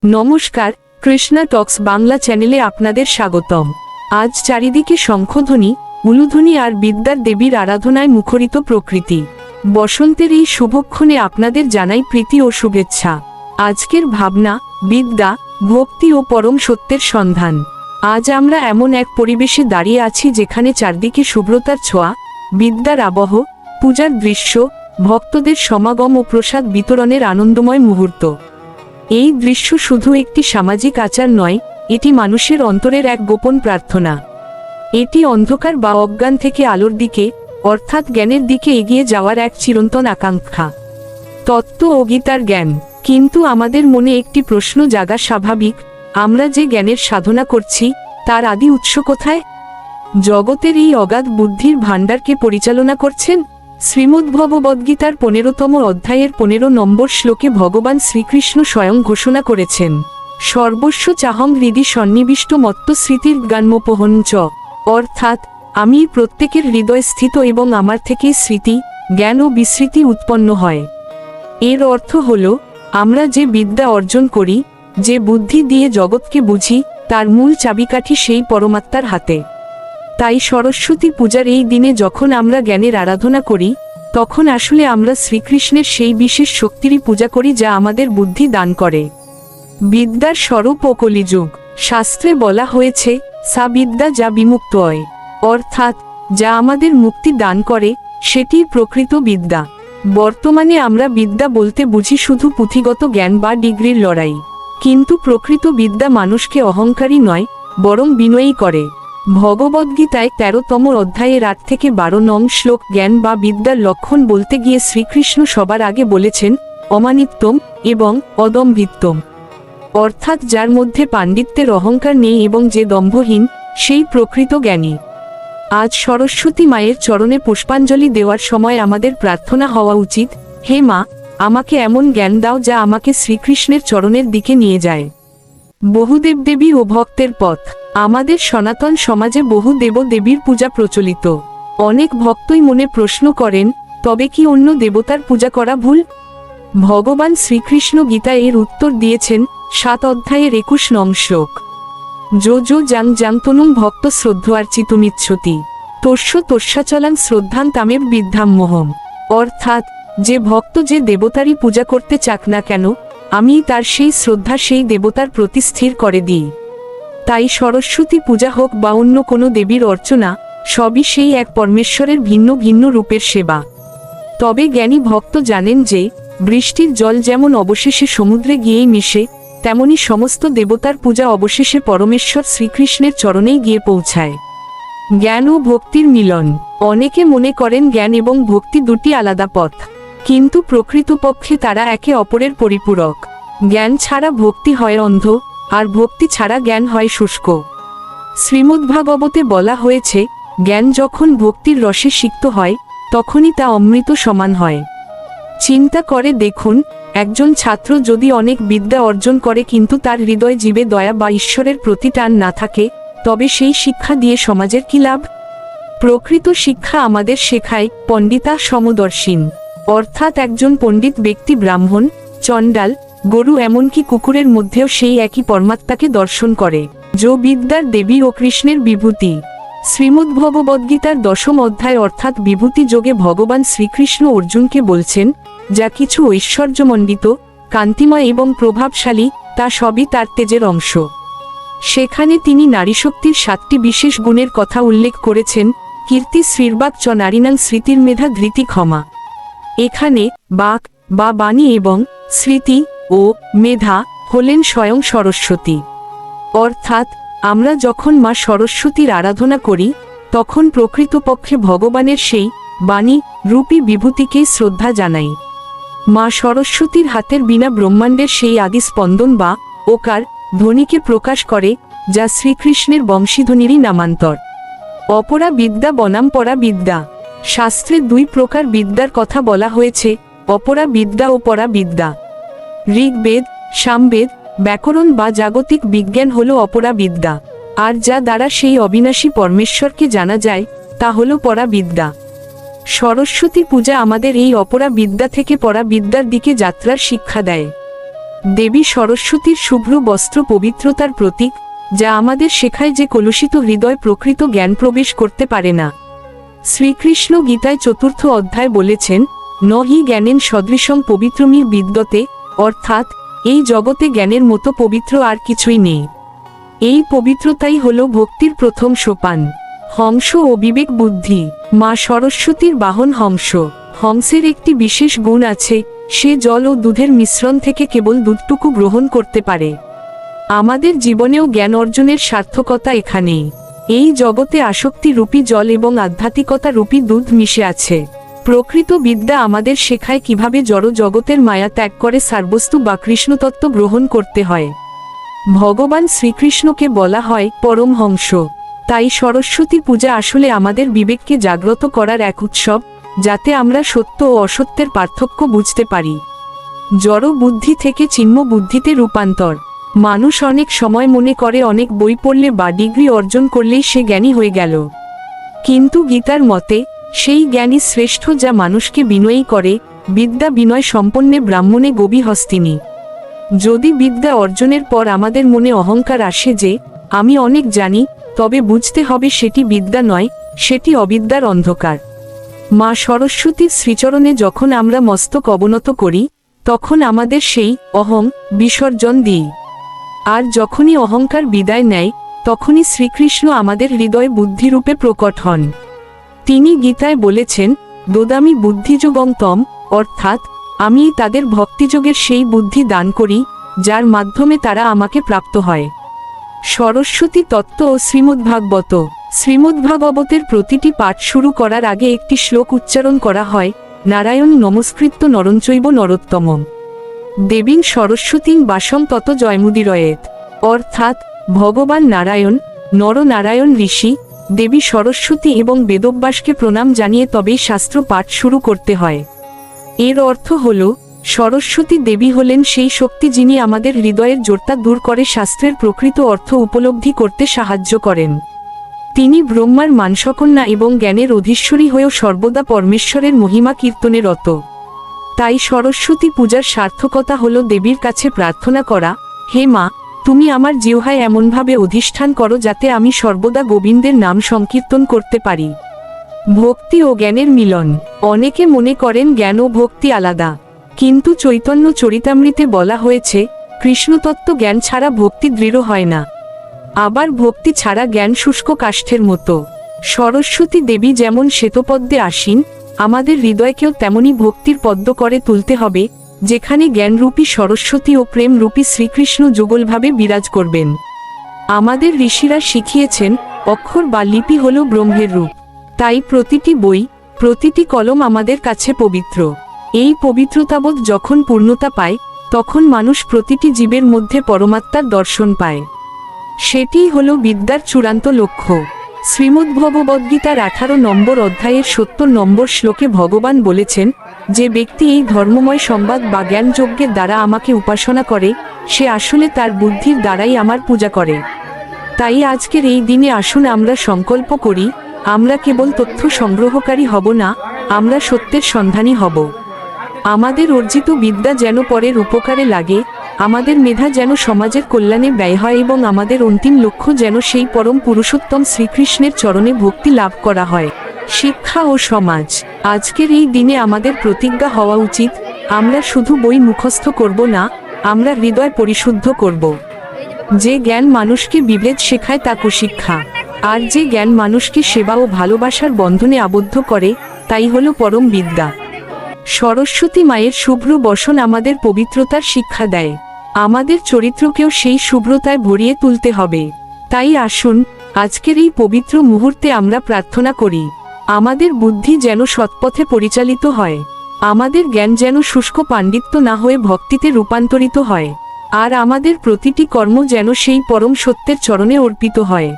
নমস্কার, কৃষ্ণা টক্স বাংলা চ্যানেলে আপনাদের স্বাগতম। আজ চারিদিকে শঙ্খধ্বনি, উলুধ্বনি আর বিদ্যার দেবীর আরাধনায় মুখরিত প্রকৃতি। বসন্তের এই শুভক্ষণে আপনাদের জানাই প্রীতি ও শুভেচ্ছা। আজকের ভাবনা, বিদ্যা, ভক্তি ও পরম সত্যের সন্ধান। আজ আমরা এমন এক পরিবেশে দাঁড়িয়ে আছি যেখানে চারদিকে শুভ্রতার ছোঁয়া, বিদ্যার আবহ, পূজার দৃশ্য, ভক্তদের সমাগম ও প্রসাদ বিতরণের আনন্দময় মুহূর্ত। এই দৃশ্য শুধু একটি সামাজিক আচার নয়, এটি মানুষের অন্তরের এক গোপন প্রার্থনা। এটি অন্ধকার বা অজ্ঞান থেকে আলোর দিকে, অর্থাৎ জ্ঞানের দিকে এগিয়ে যাওয়ার এক চিরন্তন আকাঙ্ক্ষা। তত্ত্ব ও গীতার জ্ঞান। কিন্তু আমাদের মনে একটি প্রশ্ন জাগা স্বাভাবিক, আমরা যে জ্ঞানের সাধনা করছি তার আদি উৎস কোথায়? জগতের এই অগাধ বুদ্ধির ভাণ্ডারকে পরিচালনা করছেন? শ্রীমদ্ভগবদ্গীতার 15তম অধ্যায়ের 15 নম্বর শ্লোকে ভগবান শ্রীকৃষ্ণ স্বয়ং ঘোষণা করেছেন, সর্বস্ব চাহং হৃদি সন্নিবিষ্ট মত্ত স্মৃতির জ্ঞানমোপহঞ্চ, অর্থাৎ আমি প্রত্যেকের হৃদয় স্থিত এবং আমার থেকেই স্মৃতি, জ্ঞান ও বিস্মৃতি উৎপন্ন হয়। এর অর্থ হল, আমরা যে বিদ্যা অর্জন করি, যে বুদ্ধি দিয়ে জগৎকে বুঝি, তার মূল চাবিকাঠি সেই পরমাত্মার হাতে। তাই সরস্বতী পূজার এই দিনে যখন আমরা জ্ঞানের আরাধনা করি, তখন আসলে আমরা শ্রীকৃষ্ণের সেই বিশেষ শক্তিরই পূজা করি যা আমাদের বুদ্ধি দান করে। বিদ্যার স্বরূপ ও কলিযুগ। শাস্ত্রে বলা হয়েছে, সা বিদ্যা যা বিমুক্ত হয়, অর্থাৎ যা আমাদের মুক্তি দান করে সেটিই প্রকৃত বিদ্যা। বর্তমানে আমরা বিদ্যা বলতে বুঝি শুধু পুঁথিগত জ্ঞান বা ডিগ্রির লড়াই, কিন্তু প্রকৃত বিদ্যা মানুষকে অহংকারী নয়, বরং বিনয়ী করে। ভগবদ্গীতায় 13তম অধ্যায়ের 8 থেকে 12 নং শ্লোক জ্ঞান বা বিদ্যার লক্ষণ বলতে গিয়ে শ্রীকৃষ্ণ সবার আগে বলেছেন, অমানিত্যম এবং অদম্ভিত্বম, অর্থাৎ যার মধ্যে পাণ্ডিত্যের অহংকার নেই এবং যে দম্ভহীন, সেই প্রকৃত জ্ঞানী। আজ সরস্বতী মায়ের চরণে পুষ্পাঞ্জলি দেওয়ার সময় আমাদের প্রার্থনা হওয়া উচিত, হে মা, আমাকে এমন জ্ঞান দাও যা আমাকে শ্রীকৃষ্ণের চরণের দিকে নিয়ে যায়। বহু দেবদেবী ও ভক্তের পথ। আমাদের সনাতন সমাজে বহু দেবদেবীর পূজা প্রচলিত। অনেক ভক্তই মনে প্রশ্ন করেন, তবে কি অন্য দেবতার পূজা করা ভুল? ভগবান শ্রীকৃষ্ণ গীতা এর উত্তর দিয়েছেন 7 অধ্যায়ের 21 নং শ্লোক, যো যো জাং জাং তনুং ভক্ত শ্রদ্ধোর্চিতুমিচ্ছতি তস্য তস্যাচলাং শ্রদ্ধাং তামেব বিদ্ধাম্যহম, অর্থাৎ যে ভক্ত যে দেবতারই পূজা করতে চাক না কেন, আমি তার সেই শ্রদ্ধা সেই দেবতার প্রতি স্থির করে দিই। তাই সরস্বতী পূজা হোক বা অন্য কোনো দেবীর অর্চনা, সবই সেই এক পরমেশ্বরের ভিন্ন ভিন্ন রূপের সেবা। তবে জ্ঞানী ভক্ত জানেন যে, বৃষ্টির জল যেমন অবশেষে সমুদ্রে গিয়েই মিশে, তেমনি সমস্ত দেবতার পূজা অবশেষে পরমেশ্বর শ্রীকৃষ্ণের চরণেই গিয়ে পৌঁছায়। জ্ঞান ও ভক্তির মিলন। অনেকে মনে করেন জ্ঞান এবং ভক্তি দুটি আলাদা পথ, কিন্তু প্রকৃতপক্ষে তারা একে অপরের পরিপূরক। জ্ঞান ছাড়া ভক্তি হয় অন্ধ, আর ভক্তি ছাড়া জ্ঞান হয় শুষ্ক। শ্রীমদ্ভাগবতে বলা হয়েছে, জ্ঞান যখন ভক্তির রসে সিক্ত হয়, তখনই তা অমৃত সমান হয়। চিন্তা করে দেখুন, একজন ছাত্র যদি অনেক বিদ্যা অর্জন করে কিন্তু তার হৃদয় জীবে দয়া বা ঈশ্বরের প্রতি টান না থাকে, তবে সেই শিক্ষা দিয়ে সমাজের কি লাভ? প্রকৃত শিক্ষা আমাদের শেখায় পণ্ডিতা সমদর্শিন, অর্থাৎ একজন পণ্ডিত ব্যক্তি ব্রাহ্মণ, চণ্ডাল, গরু এমনকি কুকুরের মধ্যেও সেই একই পরমাত্মাকে দর্শন করে, যো বিদ্যার দেবী ও কৃষ্ণের বিভূতি। শ্রীমদ্ভগবদ্গীতার 10ম অধ্যায় অর্থাৎ বিভূতি যোগে ভগবান শ্রীকৃষ্ণ অর্জুনকে বলছেন, যা কিছু ঐশ্বর্যমণ্ডিত, কান্তিময় এবং প্রভাবশালী, তা সবই তার তেজের অংশ। সেখানে তিনি নারীশক্তির 7টি বিশেষ গুণের কথা উল্লেখ করেছেন, কীর্তি শ্রীর্বাক চ নারীনাং স্মৃতির মেধা ধৃতি ক্ষমা। এখানে বাক বা বাণী এবং স্মৃতি ও মেধা হলেন স্বয়ং সরস্বতী। অর্থাৎ আমরা যখন মা সরস্বতীর আরাধনা করি, তখন প্রকৃতপক্ষে ভগবানের সেই বাণী রূপী বিভূতিকেই শ্রদ্ধা জানাই। মা সরস্বতীর হাতের বীণা ব্রহ্মাণ্ডের সেই আদি স্পন্দন বা ওকার ধ্বনিকে প্রকাশ করে, যা শ্রীকৃষ্ণের বংশীধ্বনিরই নামান্তর। অপরা বিদ্যা বনাম পরা বিদ্যা। শাস্ত্রে 2 প্রকার বিদ্যার কথা বলা হয়েছে, অপরা বিদ্যা ও পরা বিদ্যা। ঋগ্বেদ, সামবেদ, ব্যাকরণ বা জাগতিক বিজ্ঞান হল অপরা বিদ্যা, আর যা দ্বারা সেই অবিনাশী পরমেশ্বরকে জানা যায় তা হল পরা বিদ্যা। সরস্বতী পূজা আমাদের এই অপরা বিদ্যা থেকে পরা বিদ্যার দিকে যাত্রার শিক্ষা দেয়। দেবী সরস্বতীর শুভ্র বস্ত্র পবিত্রতার প্রতীক, যা আমাদের শেখায় যে কলুষিত হৃদয় প্রকৃত জ্ঞান প্রবেশ করতে পারে না। শ্রীকৃষ্ণ গীতায় 4th অধ্যায় বলেছেন, ন হি জ্ঞানেন সদৃশং পবিত্রমি বিদ্যতে, অর্থাৎ এই জগতে জ্ঞানের মতো পবিত্র আর কিছুই নেই। এই পবিত্রতাই হল ভক্তির প্রথম সোপান। হংস ও বিবেক বুদ্ধি। মা সরস্বতীর বাহন হংস। হংসের একটি বিশেষ গুণ আছে, সে জল ও দুধের মিশ্রণ থেকে কেবল দুধটুকু গ্রহণ করতে পারে। আমাদের জীবনেও জ্ঞান অর্জনের সার্থকতা এখানেই। এই জগতে আসক্তি রূপী জল এবং আধ্যাত্মিকতা রূপী দুধ মিশে আছে। প্রকৃত বিদ্যা আমাদের শেখায় কিভাবে জড় জগতের মায়া ত্যাগ করে সারবস্তু বা কৃষ্ণতত্ত্ব গ্রহণ করতে হয়। ভগবান শ্রীকৃষ্ণকে বলা হয় পরমহংস। তাই সরস্বতী পূজা আসলে আমাদের বিবেককে জাগ্রত করার এক উৎসব, যাতে আমরা সত্য ও অসত্যের পার্থক্য বুঝতে পারি। জড় বুদ্ধি থেকে চিন্ম বুদ্ধিতে রূপান্তর। মানুষ অনেক সময় মনে করে অনেক বই পড়লে বা ডিগ্রি অর্জন করলেই সে জ্ঞানী হয়ে গেল। কিন্তু গীতার মতে সেই জ্ঞানই শ্রেষ্ঠ যা মানুষকে বিনয়ী করে। বিদ্যা বিনয় সম্পন্নে ব্রাহ্মণে গবি হস্তিনী। যদি বিদ্যা অর্জনের পর আমাদের মনে অহংকার আসে যে আমি অনেক জানি, তবে বুঝতে হবে সেটি বিদ্যা নয়, সেটি অবিদ্যার অন্ধকার। মা সরস্বতীর শ্রীচরণে যখন আমরা মস্তক অবনত করি, তখন আমাদের সেই অহং বিসর্জন দিই। আর যখনই অহংকার বিদায় নেয়, তখনই শ্রীকৃষ্ণ আমাদের হৃদয় বুদ্ধিরূপে প্রকট হন। তিনি গীতায় বলেছেন, দদামি বুদ্ধিযোগং তম, অর্থাৎ আমি তাদের ভক্তিযোগের সেই বুদ্ধি দান করি যার মাধ্যমে তারা আমাকে প্রাপ্ত হয়। সরস্বতী তত্ত্ব ও শ্রীমদ্ভাগবত। শ্রীমদ্ভাগবতের প্রতিটি পাঠ শুরু করার আগে একটি শ্লোক উচ্চারণ করা হয়, নারায়ণ নমস্কৃত্য নরঞ্চৈব নরোত্তমম দেবীং সরস্বতীং বাসং তত জয়মুদিরয়েত। অর্থাৎ ভগবান নারায়ণ, নরনারায়ণ ঋষি, দেবী সরস্বতী এবং বেদব্যাসকে প্রণাম জানিয়ে তবেই শাস্ত্র পাঠ শুরু করতে হয়। এর অর্থ হল, সরস্বতী দেবী হলেন সেই শক্তি যিনি আমাদের হৃদয়ের জড়তা দূর করে শাস্ত্রের প্রকৃত অর্থ উপলব্ধি করতে সাহায্য করেন। তিনি ব্রহ্মার মানসকন্যা এবং জ্ঞানের অধীশ্বরী হয়েও সর্বদা পরমেশ্বরের মহিমা কীর্তনে রত। তাই সরস্বতী পূজার সার্থকতা হল দেবীর কাছে প্রার্থনা করা, হে মা, তুমি আমার জিহ্বায় এমনভাবে অধিষ্ঠান করো যাতে আমি সর্বদা গোবিন্দের নাম সংকীর্তন করতে পারি। ভক্তি ও জ্ঞানের মিলন। অনেকে মনে করেন জ্ঞান ও ভক্তি আলাদা, কিন্তু চৈতন্য চরিতামৃতে বলা হয়েছে, কৃষ্ণতত্ত্ব জ্ঞান ছাড়া ভক্তি দৃঢ় হয় না। আবার ভক্তি ছাড়া জ্ঞান শুষ্ক কাষ্ঠের মতো। সরস্বতী দেবী যেমন শ্বেতপদ্মে আসীন, আমাদের হৃদয়কেও তেমনি ভক্তির পদ্ম করে তুলতে হবে, যেখানে জ্ঞানরূপী সরস্বতী ও প্রেমরূপী শ্রীকৃষ্ণ যুগলভাবে বিরাজ করবেন। আমাদের ঋষিরা শিখিয়েছেন, অক্ষর বা লিপি হল ব্রহ্মের রূপ। তাই প্রতিটি বই, প্রতিটি কলম আমাদের কাছে পবিত্র। এই পবিত্রতাবোধ যখন পূর্ণতা পায়, তখন মানুষ প্রতিটি জীবের মধ্যে পরমাত্মার দর্শন পায়। সেটিই হল বিদ্যার চূড়ান্ত লক্ষ্য। শ্রীমদ্ভগবদ্গীতার 18 নম্বর অধ্যায়ের 70 নম্বর শ্লোকে ভগবান বলেছেন, যে ব্যক্তি এই ধর্মময় সংবাদ বা জ্ঞানযজ্ঞের দ্বারা আমাকে উপাসনা করে, সে আসলে তার বুদ্ধির দ্বারাই আমার পূজা করে। তাই আজকের এই দিনে আসুন আমরা সংকল্প করি, আমরা কেবল তথ্য সংগ্রহকারী হব না, আমরা সত্যের সন্ধানী হব। আমাদের অর্জিত বিদ্যা যেন পরের উপকারে লাগে, আমাদের মেধা যেন সমাজের কল্যাণে ব্যয় হয় এবং আমাদের অন্তিম লক্ষ্য যেন সেই পরম পুরুষোত্তম শ্রীকৃষ্ণের চরণে ভক্তি লাভ করা হয়। শিক্ষা ও সমাজ। আজকের এই দিনে আমাদের প্রতিজ্ঞা হওয়া উচিত, আমরা শুধু বই মুখস্থ করব না, আমরা হৃদয় পরিশুদ্ধ করব। যে জ্ঞান মানুষকে বিভেদ শেখায় তা কুশিক্ষা, আর যে জ্ঞান মানুষকে সেবা ও ভালোবাসার বন্ধনে আবদ্ধ করে, তাই হল পরম বিদ্যা। সরস্বতী মায়ের শুভ্র বসন আমাদের পবিত্রতার শিক্ষা দেয়। আমাদের চরিত্রকেও সেই শুভ্রতায় ভরিয়ে তুলতে হবে। তাই আসুন, আজকের এই পবিত্র মুহূর্তে আমরা প্রার্থনা করি, আমাদের বুদ্ধি যেন সৎপথে পরিচালিত হয়, আমাদের জ্ঞান যেন শুষ্ক পাণ্ডিত্য না হয়ে ভক্তিতে রূপান্তরিত হয়, আর আমাদের প্রতিটি কর্ম যেন সেই পরম সত্যের চরণে অর্পিত হয়।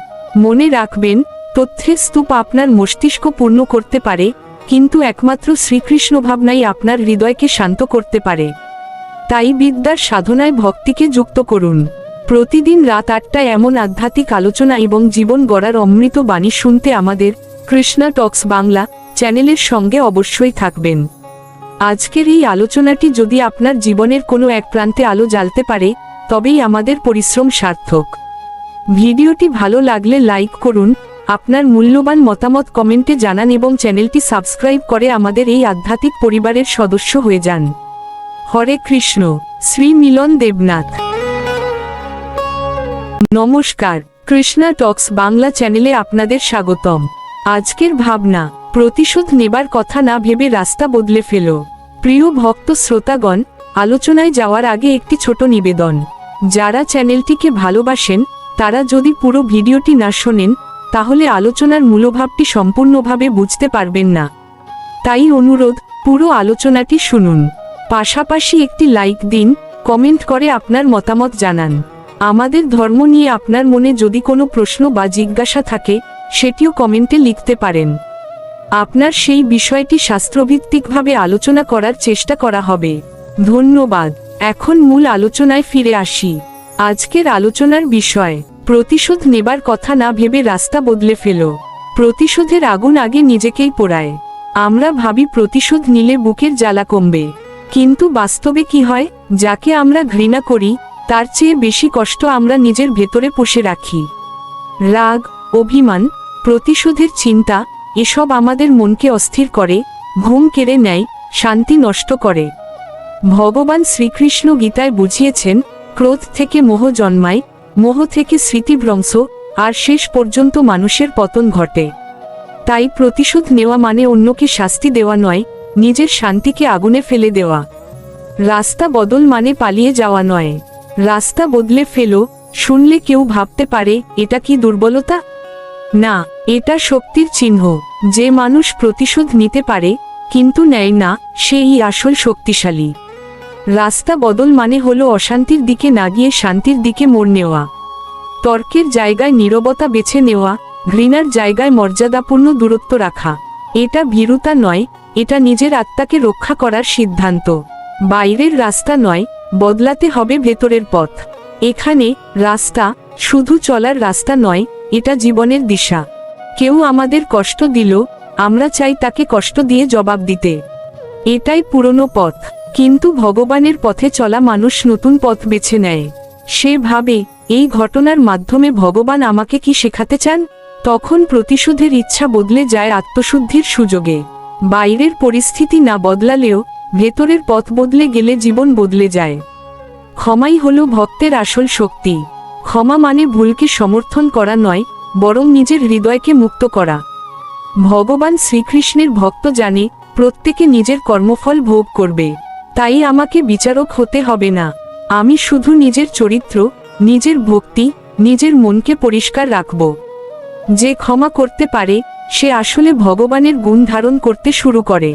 মনে রাখবেন, তথ্যের স্তূপ আপনার মস্তিষ্ক পূর্ণ করতে পারে, কিন্তু একমাত্র শ্রীকৃষ্ণ ভাবনাই আপনার হৃদয়কে শান্ত করতে পারে। তাই বিদ্যার সাধনায় ভক্তিকে যুক্ত করুন। প্রতিদিন রাত 8টায় এমন আধ্যাত্মিক আলোচনা এবং জীবন গড়ার অমৃত বাণী শুনতে আমাদের কৃষ্ণা টক্স বাংলা চ্যানেলের সঙ্গে অবশ্যই থাকবেন। আজকের এই আলোচনাটি যদি আপনার জীবনের কোনো এক প্রান্তে আলো জ্বালতে পারে, তবেই আমাদের পরিশ্রম সার্থক। ভিডিওটি ভালো লাগলে লাইক করুন, আপনার মূল্যবান মতামত কমেন্টে জানান এবং চ্যানেলটি সাবস্ক্রাইব করে আমাদের এই আধ্যাত্মিক পরিবারের সদস্য হয়ে যান। হরে কৃষ্ণ। শ্রী মিলন দেবনাথ। নমস্কার, কৃষ্ণা টক্স বাংলা চ্যানেলে আপনাদের স্বাগতম। আজকের ভাবনা, প্রতিশোধ নেবার কথা না ভেবে রাস্তা বদলে ফেলো। প্রিয় ভক্ত শ্রোতাগণ, আলোচনায় যাওয়ার আগে একটি ছোট নিবেদন। যারা চ্যানেলটিকে ভালোবাসেন তারা যদি পুরো ভিডিওটি না শোনেন, তাহলে আলোচনার মূলভাবটি সম্পূর্ণভাবে বুঝতে পারবেন না। তাই অনুরোধ, পুরো আলোচনাটি শুনুন। পাশাপাশি একটি লাইক দিন, কমেন্ট করে আপনার মতামত জানান। আমাদের ধর্ম নিয়ে আপনার মনে যদি কোনো প্রশ্ন বা জিজ্ঞাসা থাকে, সেটিও কমেন্টে লিখতে পারেন। আপনার সেই বিষয়টি শাস্ত্রভিত্তিকভাবে আলোচনা করার চেষ্টা করা হবে। ধন্যবাদ। এখন মূল আলোচনায় ফিরে আসি। আজকের আলোচনার বিষয়, প্রতিশোধ নেবার কথা না ভেবে রাস্তা বদলে ফেলো। প্রতিশোধের আগুন আগে নিজেকেই পোড়ায়। আমরা ভাবি প্রতিশোধ নিলে বুকের জ্বালা কমবে, কিন্তু বাস্তবে কি হয়? যাকে আমরা ঘৃণা করি তার চেয়ে বেশি কষ্ট আমরা নিজের ভেতরে পুষে রাখি। রাগ, অভিমান, প্রতিশোধের চিন্তা, এসব আমাদের মনকে অস্থির করে, ঘুম কেড়ে নেয়, শান্তি নষ্ট করে। ভগবান শ্রীকৃষ্ণ গীতায় বুঝিয়েছেন, ক্রোধ থেকে মোহ জন্মায়, মোহ থেকে স্মৃতিভ্রংশ, আর শেষ পর্যন্ত মানুষের পতন ঘটে। তাই প্রতিশোধ নেওয়া মানে অন্যকে শাস্তি দেওয়া নয়, নিজের শান্তিকে আগুনে ফেলে দেওয়া। রাস্তা বদল মানে পালিয়ে যাওয়া নয়। রাস্তা বদলে ফেলো শুনলে কেউ ভাবতে পারে এটা কি দুর্বলতা? না, এটা শক্তির চিহ্ন। যে মানুষ প্রতিশোধ নিতে পারে কিন্তু নেয় না, সেই আসল শক্তিশালী। রাস্তা বদল মানে হলো অশান্তির দিকে না গিয়ে শান্তির দিকে মোড় নেওয়া। তর্কের জায়গায় নীরবতা বেছে নেওয়া, ঘৃণার জায়গায় মর্যাদাপূর্ণ দূরত্ব রাখা। এটা ভীরুতা নয়, এটা নিজের আত্মাকে রক্ষা করার সিদ্ধান্ত। বাইরের রাস্তা নয়, বদলাতে হবে ভেতরের পথ। এখানে রাস্তা শুধু চলার রাস্তা নয়, এটা জীবনের দিশা। কেউ আমাদের কষ্ট দিল, আমরা চাই তাকে কষ্ট দিয়ে জবাব দিতে। এটাই পুরনো পথ। কিন্তু ভগবানের পথে চলা মানুষ নতুন পথ বেছে নেয়। সে ভাবে, এই ঘটনার মাধ্যমে ভগবান আমাকে কি শেখাতে চান? তখন প্রতিশোধের ইচ্ছা বদলে যায় আত্মশুদ্ধির সুযোগে। বাইরের পরিস্থিতি না বদলালেও ভেতরের পথ বদলে গেলে জীবন বদলে যায়। ক্ষমাই হলো ভক্তের আসল শক্তি। ক্ষমা মানে ভুলকে সমর্থন করা নয়, বরং নিজের হৃদয়কে মুক্ত করা। ভগবান শ্রীকৃষ্ণের ভক্ত জানে, প্রত্যেকে নিজের কর্মফল ভোগ করবে। তাই আমাকে বিচারক হতে হবে না। আমি শুধু নিজের চরিত্র, নিজের ভক্তি, নিজের মনকে পরিষ্কার রাখব। যে ক্ষমা করতে পারে সে আসলে ভগবানের গুণ ধারণ করতে শুরু করে।